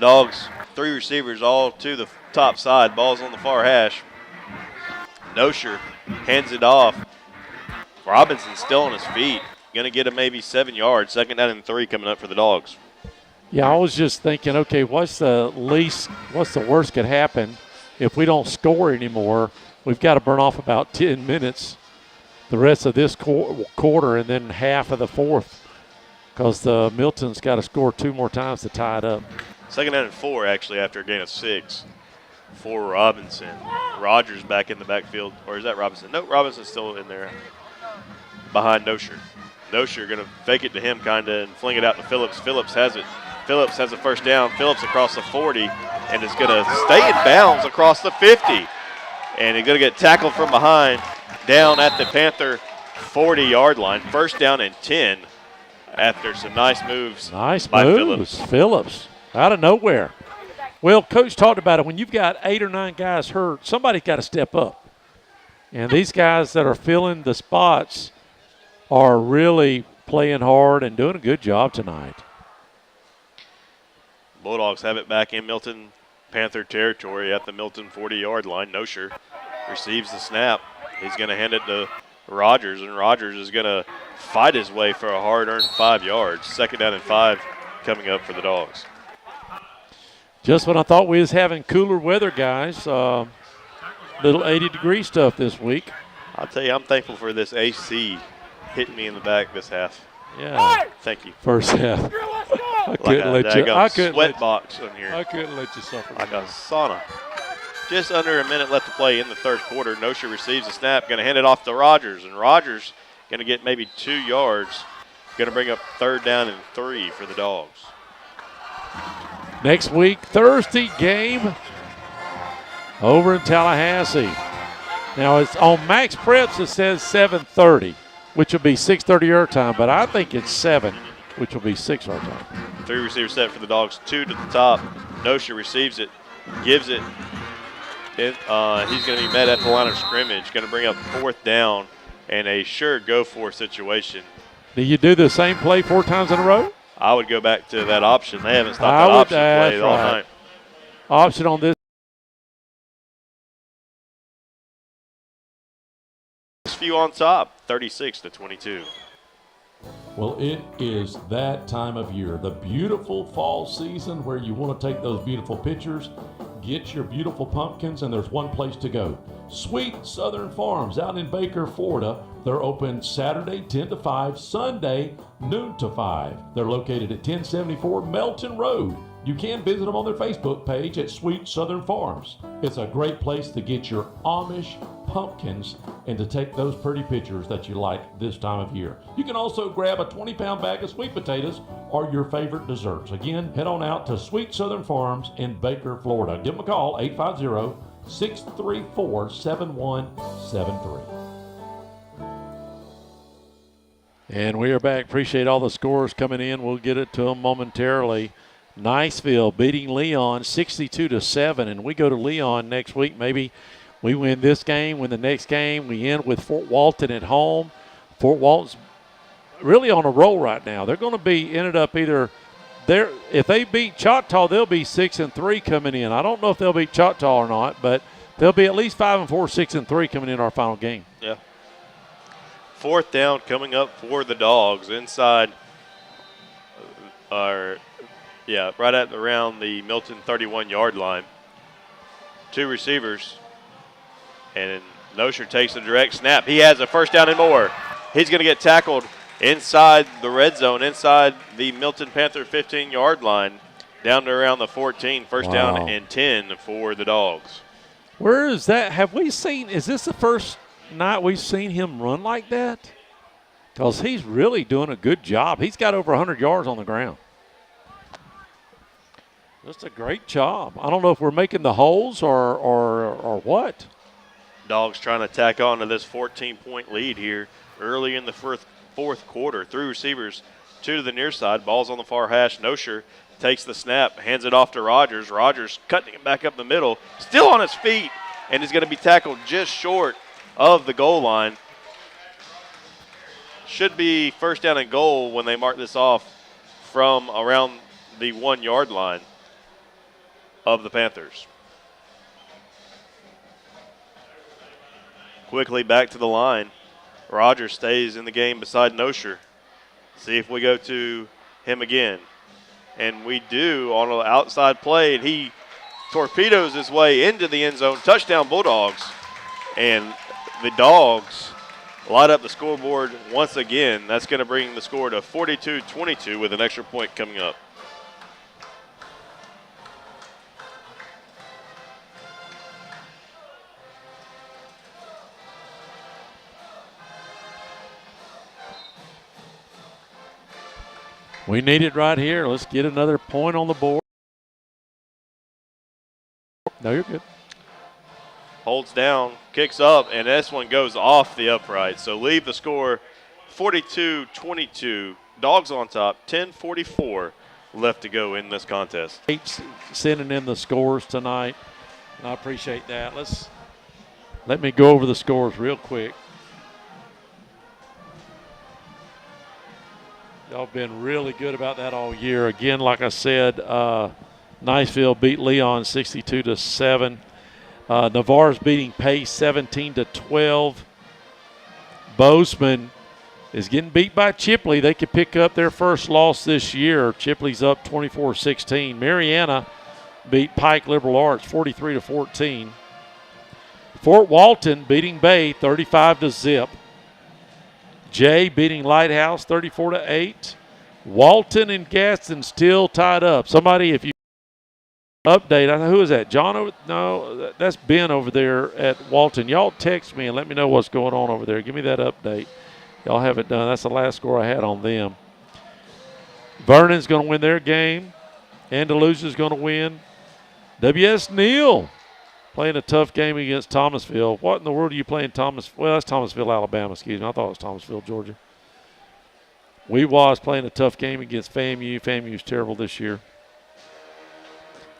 Dogs, 3 receivers all to the top side. Ball's on the far hash. Nosher hands it off. Robinson's still on his feet. Going to get him maybe 7 yards. 2nd down and 3 coming up for the Dogs. Yeah, I was just thinking, okay, what's the worst could happen if we don't score anymore? We've got to burn off about 10 minutes. The rest of this quarter and then half of the fourth, because the Milton's got to score 2 more times to tie it up. 2nd down and 4 actually after a gain of 6 for Robinson. Rogers back in the backfield, or is that Robinson? No, Robinson's still in there behind Nosher. Nosher going to fake it to him kind of and fling it out to Phillips. Phillips has it. Phillips has a first down. Phillips across the 40 and is going to stay in bounds across the 50. And he's going to get tackled from behind down at the Panther 40-yard line. 1st down and 10 after some nice moves by Phillips. Phillips out of nowhere. Well, Coach talked about it. When you've got 8 or 9 guys hurt, somebody's got to step up. And these guys that are filling the spots are really playing hard and doing a good job tonight. Bulldogs have it back in Milton Panther territory at the Milton 40-yard line. Nosher receives the snap. He's going to hand it to Rogers, and Rogers is going to fight his way for a hard-earned 5 yards. 2nd down and 5 coming up for the Dogs. Just when I thought we was having cooler weather, guys, little 80-degree stuff this week. I'll tell you, I'm thankful for this AC hitting me in the back this half. Yeah. Thank you. First half. I couldn't let you. I couldn't sweat box in here. I couldn't let you suffer. Like a sauna. Just under a minute left to play in the third quarter. Nosher receives the snap, going to hand it off to Rogers, and Rogers Going to get maybe 2 yards. Going to bring up 3rd down and 3 for the Dogs. Next week, Thursday game over in Tallahassee. Now, it's on Max Preps, it says 7:30, which will be 6:30 our time, but I think it's 7, which will be 6 our time. 3 receivers set for the Dogs, 2 to the top. Nosher receives it, gives it. He's going to be met at the line of scrimmage. Going to bring up 4th down and a sure go-for situation. Do you do the same play 4 times in a row? I would go back to that option. They haven't stopped that option play all night. Option on this. Crestview on top, 36-22. Well, it is that time of year, the beautiful fall season where you want to take those beautiful pictures, get your beautiful pumpkins, and there's one place to go. Sweet Southern Farms out in Baker, Florida. They're open Saturday 10 to 5, Sunday noon to 5. They're located at 1074 Milton Road. You can visit them on their Facebook page at Sweet Southern Farms. It's a great place to get your Amish pumpkins and to take those pretty pictures that you like this time of year. You can also grab a 20-pound bag of sweet potatoes or your favorite desserts. Again, head on out to Sweet Southern Farms in Baker, Florida. Give them a call, 850-634-7173. And we are back. Appreciate all the scores coming in. We'll get it to them momentarily. Niceville beating Leon 62-7, and we go to Leon next week. Maybe we win this game, win the next game. We end with Fort Walton at home. Fort Walton's really on a roll right now. They're going to be ended up either there. If they beat Choctaw, they'll be 6-3 coming in. I don't know if they'll beat Choctaw or not, but they'll be at least 5-4, 6-3 coming in our final game. Yeah. 4th down coming up for the Dogs inside our. Yeah, right at around the Milton 31-yard line. 2 receivers. And Nosher takes the direct snap. He has a 1st down and more. He's going to get tackled inside the red zone, inside the Milton Panther 15-yard line, down to around the 14. 1st down and 10 for the Dogs. Where is that? Have we seen, is this the first night we've seen him run like that? Because he's really doing a good job. He's got over 100 yards on the ground. Just a great job. I don't know if we're making the holes or what. Dogs trying to tack on to this 14-point lead here early in the fourth quarter. 3 receivers, 2 to the near side. Ball's on the far hash. Nosher takes the snap, hands it off to Rogers. Rogers cutting it back up the middle, still on his feet, and is going to be tackled just short of the goal line. Should be 1st down and goal when they mark this off from around the 1-yard line of the Panthers. Quickly back to the line. Rogers stays in the game beside Nosher. See if we go to him again. And we do on an outside play, and he torpedoes his way into the end zone. Touchdown Bulldogs. And the Dogs light up the scoreboard once again. That's going to bring the score to 42-22 with an extra point coming up. We need it right here. Let's get another point on the board. No, you're good. Holds down, kicks up, and this one goes off the upright. So leave the score 42-22. Dogs on top, 10:44 left to go in this contest. Sending in the scores tonight, and I appreciate that. Let me go over the scores real quick. Y'all been really good about that all year. Again, like I said, Niceville beat Leon 62-7. Navarre's beating Pace 17-12. Bozeman is getting beat by Chipley. They could pick up their first loss this year. Chipley's up 24-16. Mariana beat Pike Liberal Arts 43-14. Fort Walton beating Bay 35-0. Jay beating Lighthouse 34-8. Walton and Gaston still tied up. Somebody, if you update, I know who is that? John? No, that's Ben over there at Walton. Y'all text me and let me know what's going on over there. Give me that update. Y'all have it done. That's the last score I had on them. Vernon's going to win their game. Andalusia's going to win. W.S. Neal playing a tough game against Thomasville. What in the world are you playing Well, that's Thomasville, Alabama. Excuse me. I thought it was Thomasville, Georgia. Weewa's playing a tough game against FAMU. FAMU's terrible this year.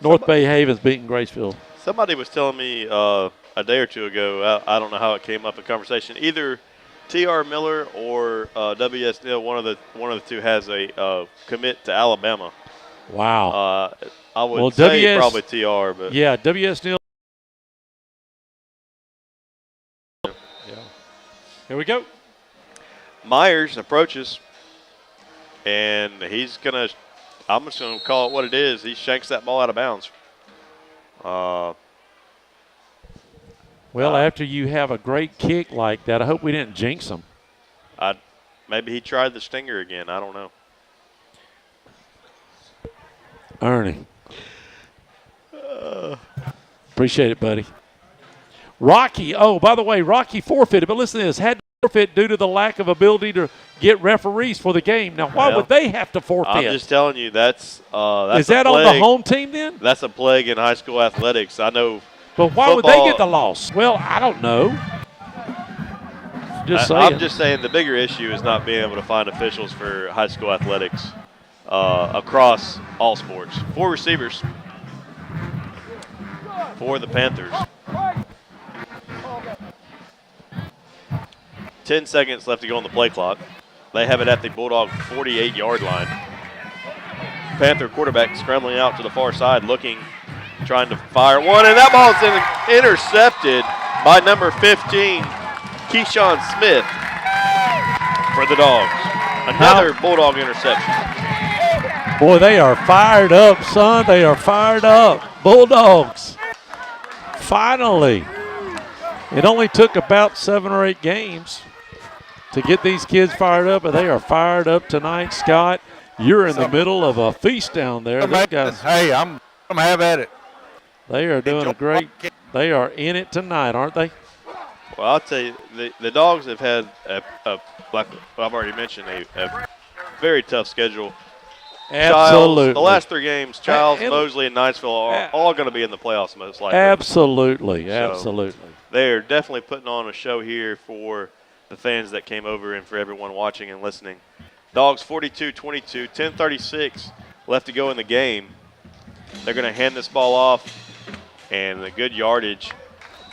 North Bay Haven's beating Graceville. Somebody was telling me a day or two ago, I don't know how it came up in conversation, either T.R. Miller or W.S. Neal, one of the two has a commit to Alabama. Wow. I would say probably T.R., but yeah, W.S. Neal. Yeah. Here we go. Myers approaches, and he's going to, I'm just going to call it what it is. He shanks that ball out of bounds. Well, after you have a great kick like that, I hope we didn't jinx him. Maybe he tried the stinger again. I don't know. Ernie. Appreciate it, buddy. Rocky. Oh, by the way, Rocky forfeited. But listen to this. Had to forfeit due to the lack of ability to get referees for the game. Now, why would they have to forfeit? I'm just telling you, that's is that on the home team then? That's a plague in high school athletics. I know. But why would they get the loss? Well, I don't know. Just saying. I'm just saying the bigger issue is not being able to find officials for high school athletics across all sports. 4 receivers for the Panthers. 10 seconds left to go on the play clock. They have it at the Bulldog 48-yard line. Panther quarterback scrambling out to the far side, trying to fire one, and that ball's intercepted by number 15, Keyshawn Smith, for the Dogs. Another Bulldog interception. Boy, they are fired up, son. They are fired up. Bulldogs. Finally. It only took about 7 or 8 games to get these kids fired up, but they are fired up tonight. Scott, you're in the middle of a feast down there. Those guys, hey, I'm going to have at it. They are doing a great – they are in it tonight, aren't they? Well, I'll tell you, the Dogs have had, like I've already mentioned, a very tough schedule. Absolutely. The last 3 games, Childs, Mosley, and Niceville are all going to be in the playoffs most likely. Absolutely, So absolutely. they are definitely putting on a show here for the fans that came over and for everyone watching and listening. Dogs 42-22, 10:36 left to go in the game. They're going to hand this ball off, and the good yardage,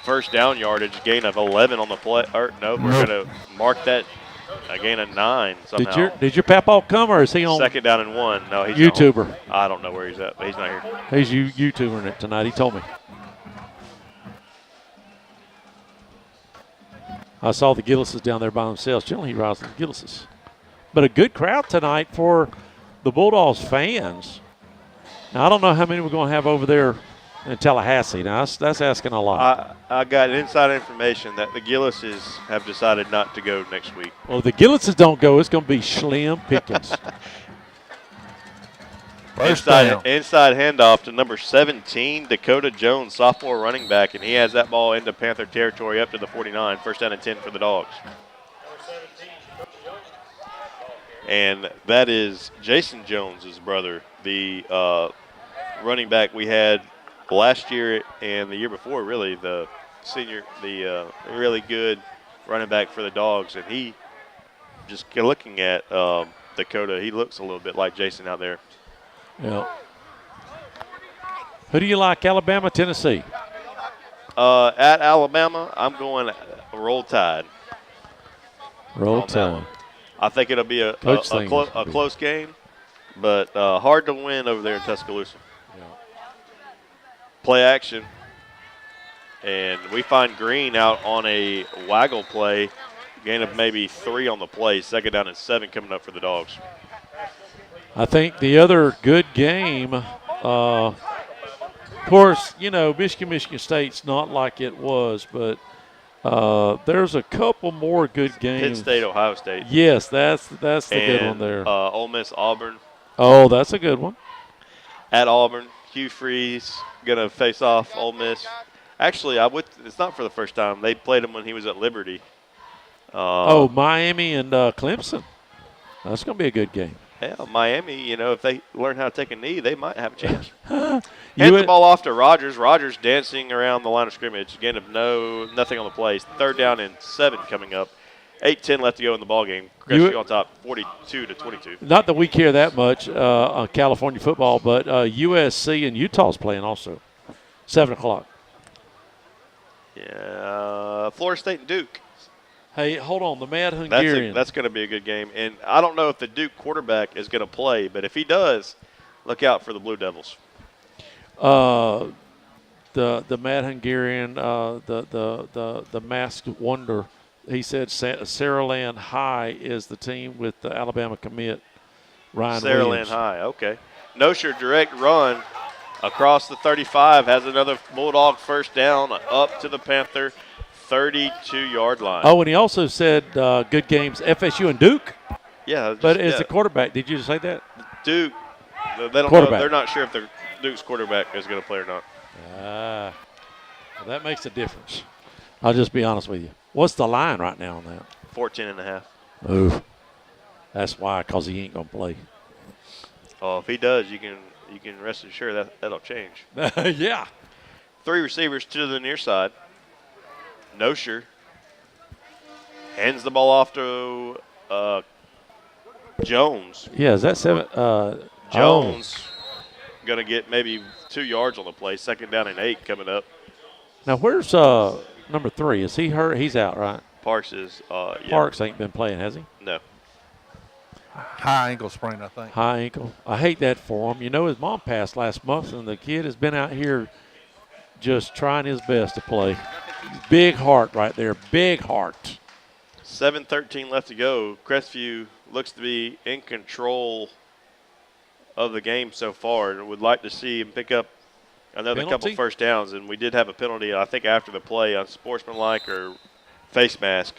first down yardage, gain of 11 on the play. We're going to mark that a gain of 9 somehow. Did your Papaw come, or is he on? Second down and 1. No, he's YouTuber. Not I don't know where he's at, but he's not here. He's YouTubering it tonight. He told me. I saw the Gillises down there by themselves. Generally, he rides the Gillises. But a good crowd tonight for the Bulldogs fans. Now, I don't know how many we're going to have over there in Tallahassee. Now, that's asking a lot. I got inside information that the Gillises have decided not to go next week. Well, if the Gillises don't go, it's going to be Slim Pickens. Inside handoff to number 17, Dakota Jones, sophomore running back, and he has that ball into Panther territory up to the 49, first down and 10 for the Dogs. And that is Jason Jones' brother, the running back we had last year and the year before, really, the senior, the really good running back for the Dogs. And he, just looking at Dakota, he looks a little bit like Jason out there. Yeah. Who do you like, Alabama, Tennessee? At Alabama, I'm going Roll Tide. Roll Tide. I think it'll be a close game, but hard to win over there in Tuscaloosa. Yeah. Play action. And we find Green out on a waggle play. Gain of maybe 3 on the play. Second down and 7 coming up for the Dogs. I think the other good game, of course, Michigan State's not like it was, but there's a couple more good games. Penn State, Ohio State. Yes, that's the good one there. Ole Miss, Auburn. Oh, that's a good one. At Auburn, Hugh Freeze going to face off Ole Miss. Actually, it's not for the first time. They played him when he was at Liberty Miami and Clemson. That's going to be a good game. Hell, Miami, if they learn how to take a knee, they might have a chance. Hands the ball off to Rogers. Rogers dancing around the line of scrimmage. Again, nothing on the plays. 3rd down and 7 coming up. 8:10 left to go in the ball game. Crestview on top, 42-22. Not that we care that much on California football, but USC and Utah's playing also. 7 o'clock. Yeah, Florida State and Duke. Hey, hold on. The Mad Hungarian. That's going to be a good game. And I don't know if the Duke quarterback is going to play, but if he does, look out for the Blue Devils. The Mad Hungarian, the masked wonder, he said Saraland High is the team with the Alabama commit, Ryan Saraland Williams. High, okay. Nosher direct run across the 35, has another Bulldog first down up to the Panther 32-yard line. Oh, and he also said good games, FSU and Duke. Yeah. But as the quarterback, did you just say that? Duke, they don't know. They're not sure if Duke's quarterback is going to play or not. Well, that makes a difference. I'll just be honest with you. What's the line right now on that? 14.5. Move. That's why, because he ain't going to play. Oh, if he does, you can rest assured that'll change. Yeah. 3 receivers to the near side. Nosher hands the ball off to Jones. Yeah, is that 7? Jones going to get maybe 2 yards on the play. 2nd down and 8 coming up. Now, where's number 3? Is he hurt? He's out, right? Parks is. Yeah. Parks ain't been playing, has he? No. High ankle sprain, I think. High ankle. I hate that for him. His mom passed last month, and the kid has been out here just trying his best to play. Big heart right there. Big heart. 7:13 left to go. Crestview looks to be in control of the game so far, and would like to see him pick up another couple first downs. And we did have a penalty, I think, after the play on sportsmanlike or face mask.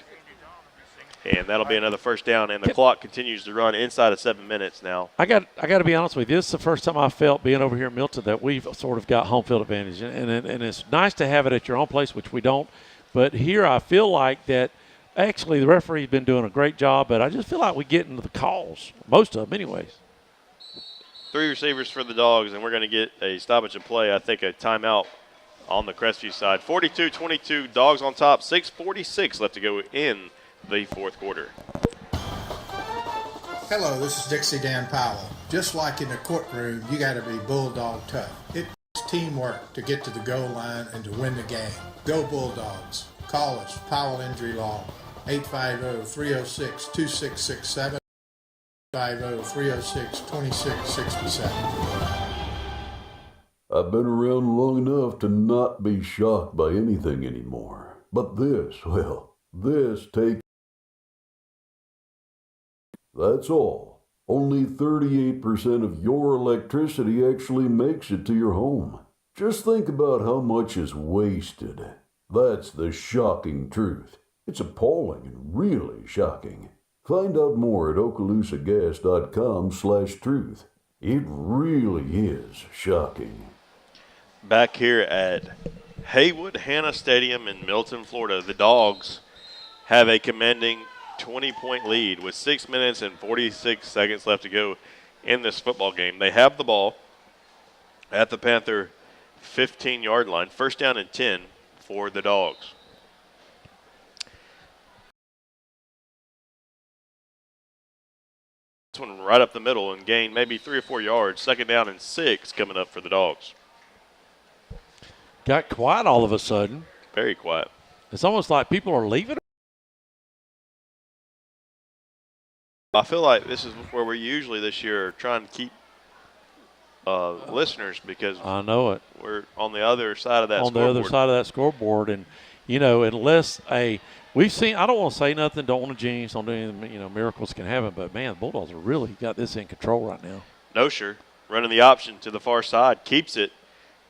And that'll be another first down, and the clock continues to run inside of 7 minutes now. I got to be honest with you. This is the first time I felt being over here in Milton that we've sort of got home field advantage, and it's nice to have it at your own place, which we don't. But here I feel like that actually the referee's been doing a great job, but I just feel like we get into the calls, most of them anyways. 3 receivers for the Dogs, and we're going to get a stoppage of play, I think a timeout on the Crestview side. 42-22, Dogs on top, 6:46 left to go in the 4th quarter. Hello, this is Dixie Dan Powell. Just like in the courtroom, you got to be Bulldog tough. It's teamwork to get to the goal line and to win the game. Go Bulldogs. Call us, Powell Injury Law, 850-306-2667, 850-306-2667. I've been around long enough to not be shocked by anything anymore. But this takes. That's all. Only 38% of your electricity actually makes it to your home. Just think about how much is wasted. That's the shocking truth. It's appalling and really shocking. Find out more at ocalusagas.com/truth. It really is shocking. Back here at Haywood Hanna Stadium in Milton, Florida, the Dogs have a commanding 20-point lead with 6 minutes and 46 seconds left to go in this football game. They have the ball at the Panther 15-yard line. 1st down and 10 for the Dogs. This one right up the middle and gain maybe 3 or 4 yards. 2nd down and 6 coming up for the Dogs. Got quiet all of a sudden. Very quiet. It's almost like people are leaving. I feel like this is where we usually this year are trying to keep listeners because I know it. We're on the other side of that scoreboard. On the other side of that scoreboard. And, unless we've seen, I don't want to say nothing, don't want to jinx, don't do anything, miracles can happen. But, man, the Bulldogs are really got this in control right now. Nosher running the option to the far side, keeps it,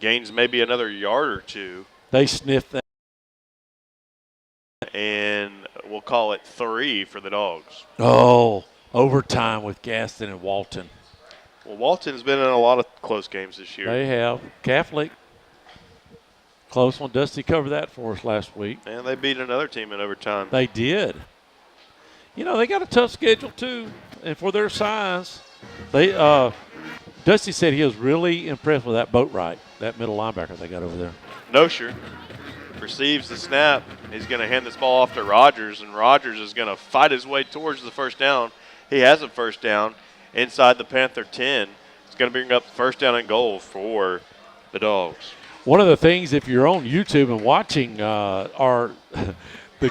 gains maybe another yard or 2. They sniffed that. And we'll call it 3 for the Dogs. Oh, overtime with Gaston and Walton. Well, Walton's been in a lot of close games this year. They have. Catholic, close one. Dusty covered that for us last week. And they beat another team in overtime. They did. You know, they got a tough schedule too, and for their size, they Dusty said he was really impressed with that boat ride, that middle linebacker they got over there. Nosher receives the snap. He's going to hand this ball off to Rogers, and Rogers is going to fight his way towards the first down. He has a first down inside the Panther 10. It's going to bring up first down and goal for the Dogs. One of the things, if you're on YouTube and watching, the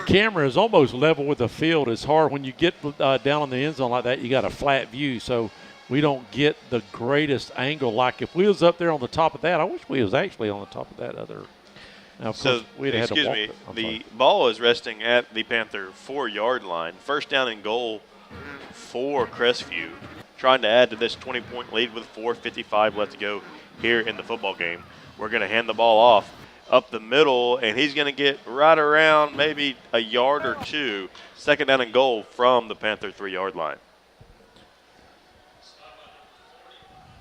camera is almost level with the field. It's hard when you get down on the end zone like that. You got a flat view, so we don't get the greatest angle. Like if we was up there on the top of that, I wish we was actually on the top of that other. Now, of course, we'd have had to walk. The ball is resting at the Panther 4-yard line. First down and goal for Crestview, trying to add to this 20-point lead with 4:55 left to go here in the football game. We're going to hand the ball off up the middle, and he's going to get right around maybe a yard or two. Second down and goal from the Panther 3-yard line.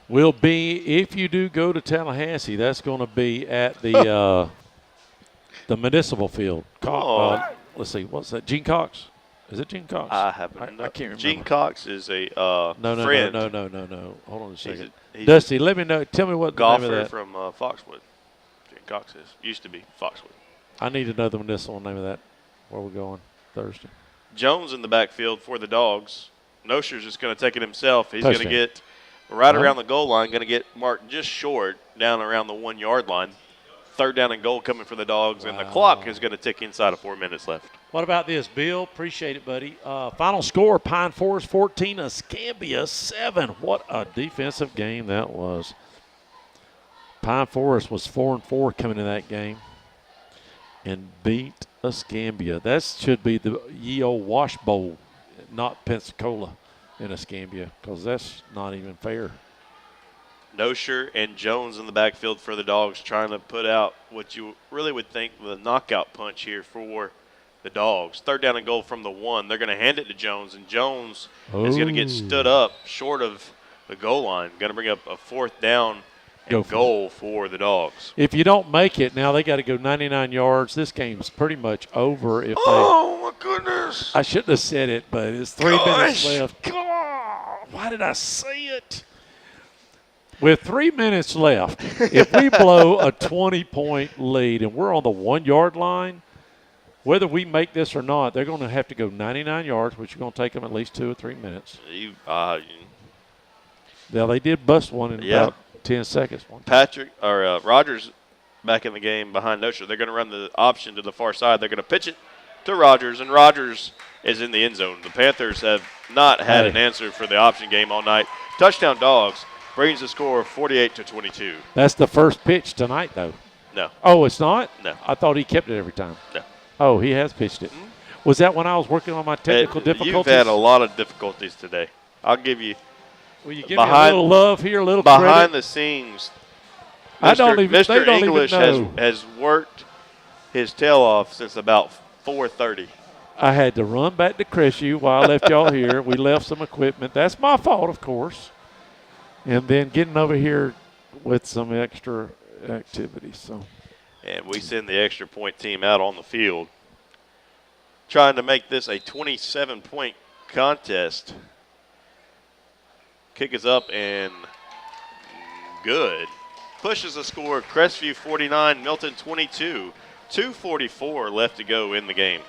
Will be, if you do go to Tallahassee, that's going to be at the municipal field. Let's see, what's that? Gene Cox? Is it Gene Cox? I happen to know. I can't remember. Gene Cox is a friend. No. Hold on a second. He's Dusty, let me know. Tell me what the name of golfer that. from Foxwood. Gene Cox used to be Foxwood. I need to know the municipal name of that. Where we're going Thursday. Jones in the backfield for the Dogs. Nosher's just going to take it himself. He's Touchdown. going to get right around the goal line, going to get marked just short down around the 1-yard line. Third down and goal coming for the Dogs, and the clock is going to tick inside of 4 minutes left. What about this, Bill? Appreciate it, buddy. Final score, Pine Forest 14, Escambia 7. What a defensive game that was. Pine Forest was 4-4 coming in that game and beat Escambia. That should be the ye old Wash Bowl, not Pensacola in Escambia, because that's not even fair. Nosher and Jones in the backfield for the Dogs, trying to put out what you really would think the knockout punch here for the Dogs. Third down and goal from the 1. They're going to hand it to Jones, and Jones is going to get stood up short of the goal line. Going to bring up a fourth down and goal for the Dogs. If you don't make it, now they got to go 99 yards. This game's pretty much over. If my goodness. I shouldn't have said it, but it's 3 minutes left. God, why did I say it? With 3 minutes left, if we blow a 20-point lead and we're on the 1-yard line, whether we make this or not, they're going to have to go 99 yards, which is going to take them at least 2 or 3 minutes. Now, they did bust one in about 10 seconds. Rogers back in the game behind Nosher. They're going to run the option to the far side. They're going to pitch it to Rogers, and Rogers is in the end zone. The Panthers have not had an answer for the option game all night. Touchdown Dogs. Brings the score 48-22. That's the first pitch tonight, though. No. Oh, it's not? No. I thought he kept it every time. No. Oh, he has pitched it. Mm-hmm. Was that when I was working on my technical difficulties? You've had a lot of difficulties today. I'll give you. Will you give me a little love here, a little behind credit? the scenes? Mr. English has worked his tail off since about 4:30. I had to run back to Crestview while I left y'all here. We left some equipment. That's my fault, of course. And then getting over here with some extra activities. So, and we send the extra point team out on the field, trying to make this a 27-point contest. Kick is up and good. Pushes the score. Crestview 49, Milton 22. 2:44 left to go in the game.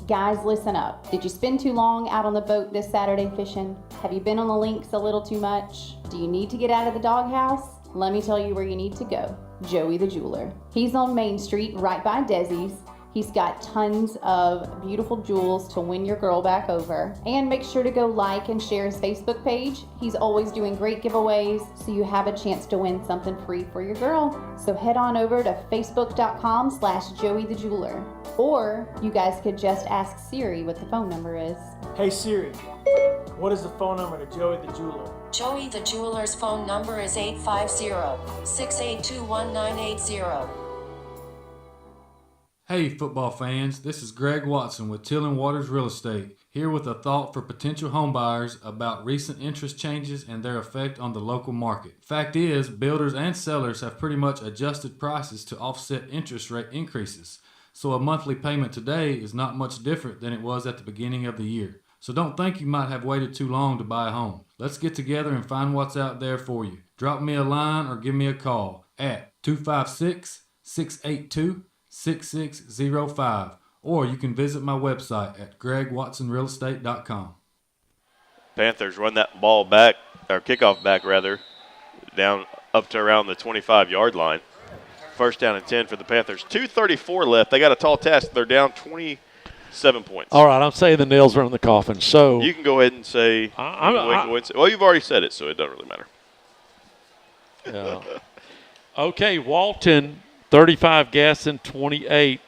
Guys, listen up. Did you spend too long out on the boat this Saturday fishing? Have you been on the links a little too much? Do you need to get out of the doghouse? Let me tell you where you need to go. Joey the Jeweler. He's on Main Street right by Desi's. He's got tons of beautiful jewels to win your girl back over. And make sure to go like and share his Facebook page. He's always doing great giveaways, so you have a chance to win something free for your girl. So head on over to facebook.com/Joey the Jeweler. Or you guys could just ask Siri what the phone number is. Hey Siri, what is the phone number to Joey the Jeweler? Joey the Jeweler's phone number is 850-682-1980. Hey football fans, this is Greg Watson with Till & Waters Real Estate, here with a thought for potential homebuyers about recent interest changes and their effect on the local market. Fact is, builders and sellers have pretty much adjusted prices to offset interest rate increases. So a monthly payment today is not much different than it was at the beginning of the year. So don't think you might have waited too long to buy a home. Let's get together and find what's out there for you. Drop me a line or give me a call at 256-682-6605. Or you can visit my website at gregwatsonrealestate.com. Panthers run that ball back, or kickoff back rather, down up to around the 25-yard line. First down and 10 for the Panthers. 2:34 left. They got a tall task. They're down 27 points. All right, I'm saying the nails are in the coffin. So you can go ahead and say. Well, you've already said it, so it doesn't really matter. Yeah. Okay, Walton 35, Gaston 28.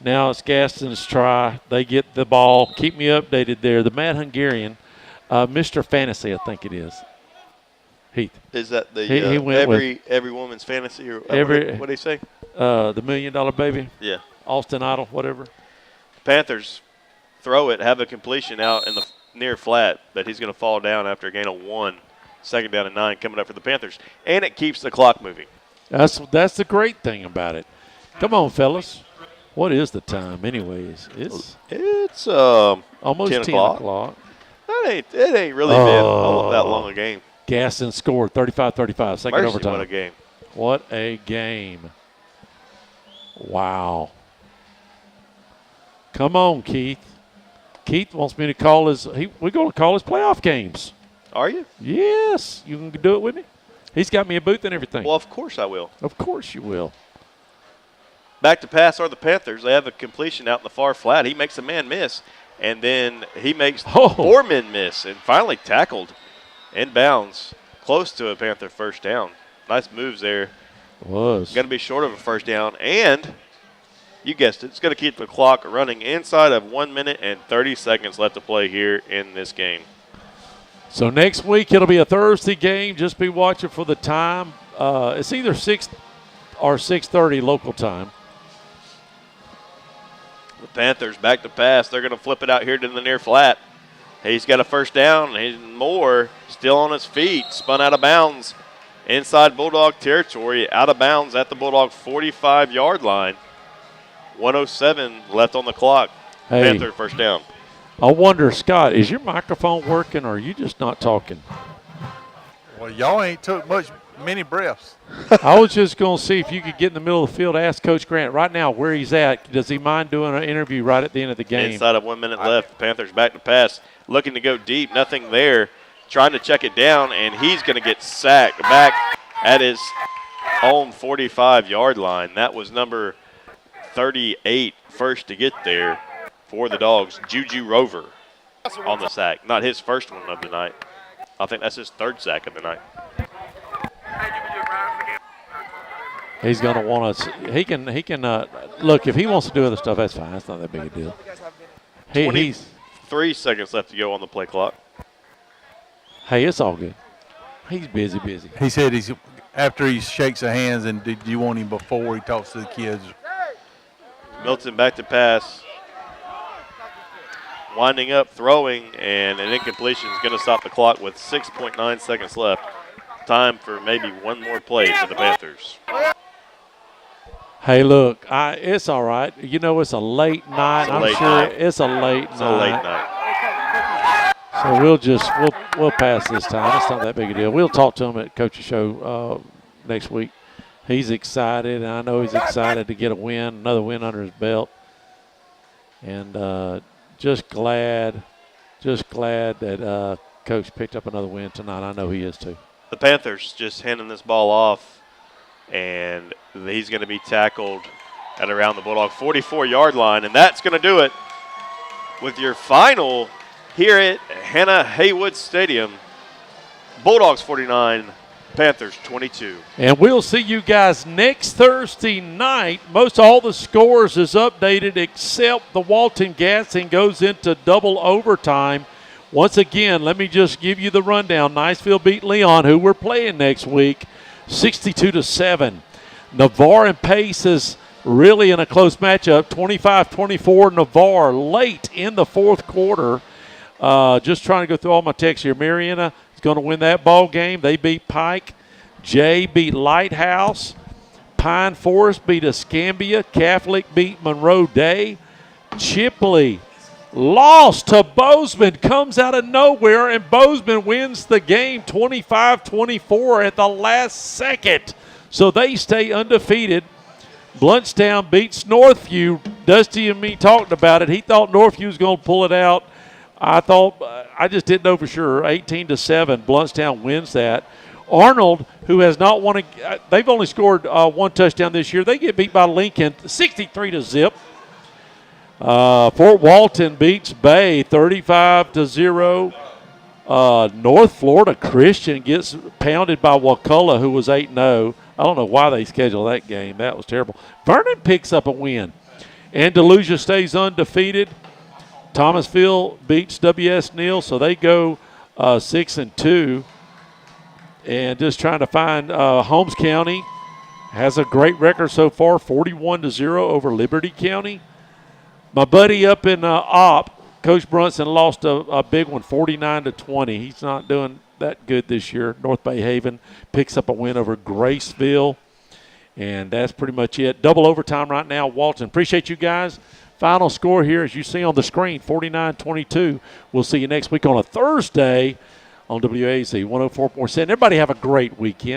Now it's Gaston's try. They get the ball. Keep me updated there. The Mad Hungarian, Mr. Fantasy, I think it is. Heath. Is that the he went every woman's fantasy or what do you say? The $1 Million Baby. Yeah. Austin Idol, whatever. Panthers throw it, have a completion out in the near flat, but he's going to fall down after a gain of 1. Second down and 9 coming up for the Panthers, and it keeps the clock moving. That's the great thing about it. Come on, fellas. What is the time, anyways? It's almost 10 o'clock. It ain't really been all that long a game. Gaston scored 35-35, second overtime. What a game. What a game. Wow. Come on, Keith. Keith wants me to call we're going to call his playoff games. Are you? Yes. You can do it with me? He's got me a booth and everything. Well, of course I will. Of course you will. Back to pass are the Panthers. They have a completion out in the far flat. He makes a man miss, and then he makes 4 men miss, and finally tackled in bounds, close to a Panther first down. Nice moves there. It was. Going to be short of a first down, and you guessed it, it's going to keep the clock running inside of 1 minute and 30 seconds left to play here in this game. So next week it'll be a Thursday game. Just be watching for the time. It's either 6 or 6:30 local time. The Panthers back to pass. They're going to flip it out here to the near flat. He's got a first down. And Moore still on his feet. Spun out of bounds inside Bulldog territory. Out of bounds at the Bulldog 45-yard line. 1:07 left on the clock. Hey, Panther first down. I wonder, Scott, is your microphone working or are you just not talking? Well, y'all ain't took many breaths. I was just going to see if you could get in the middle of the field, ask Coach Grant right now where he's at. Does he mind doing an interview right at the end of the game? Inside of 1 minute left. Panthers back to pass. Looking to go deep. Nothing there. Trying to check it down, and he's going to get sacked back at his own 45-yard line. That was number 38 first to get there for the Dogs. Juju Rover on the sack. Not his first one of the night. I think that's his third sack of the night. He's going to want to. He can look, if he wants to do other stuff, that's fine. That's not that big a deal. He's 3 seconds left to go on the play clock. Hey, it's all good. He's busy. He said after he shakes their hands, and did you want him before he talks to the kids? Milton back to pass. Winding up, throwing, and an incompletion is going to stop the clock with 6.9 seconds left. Time for maybe one more play for the Panthers. Hey, look, it's all right. You know, it's a late night. It's a late night. So we'll pass this time. It's not that big a deal. We'll talk to him at Coach's Show next week. He's excited, and I know he's excited to get another win under his belt. And just glad that Coach picked up another win tonight. I know he is too. The Panthers just handing this ball off, and he's going to be tackled at around the Bulldog 44-yard line, and that's going to do it with your final here at Hannah Haywood Stadium. Bulldogs 49, Panthers 22. And we'll see you guys next Thursday night. Most all the scores is updated except the Walton Gaston goes into double overtime. Once again, let me just give you the rundown. Niceville beat Leon, who we're playing next week, 62-7. Navarre and Pace is really in a close matchup. 25-24 Navarre late in the fourth quarter. Just trying to go through all my texts here. Mariana is going to win that ball game. They beat Pike. Jay beat Lighthouse. Pine Forest beat Escambia. Catholic beat Monroe Day. Chipley lost to Bozeman, comes out of nowhere, and Bozeman wins the game 25-24 at the last second. So they stay undefeated. Bluntstown beats Northview. Dusty and me talked about it. He thought Northview was going to pull it out. I just didn't know for sure. 18-7, Bluntstown wins that. Arnold, who has not won they've only scored one touchdown this year. They get beat by Lincoln 63-0. Fort Walton beats Bay 35-0. North Florida Christian gets pounded by Wakulla, who was 8-0. I don't know why they scheduled that game. That was terrible. Vernon picks up a win. Andalusia stays undefeated. Thomasville beats W.S. Neal, so they go 6-2. And just trying to find Holmes County has a great record so far, 41-0 over Liberty County. My buddy up in Opp, Coach Brunson, lost a big one, 49-20. He's not doing that good this year. North Bay Haven picks up a win over Graceville. And that's pretty much it. Double overtime right now, Walton. Appreciate you guys. Final score here, as you see on the screen, 49-22. We'll see you next week on a Thursday on WAZ 104.7. Everybody have a great weekend.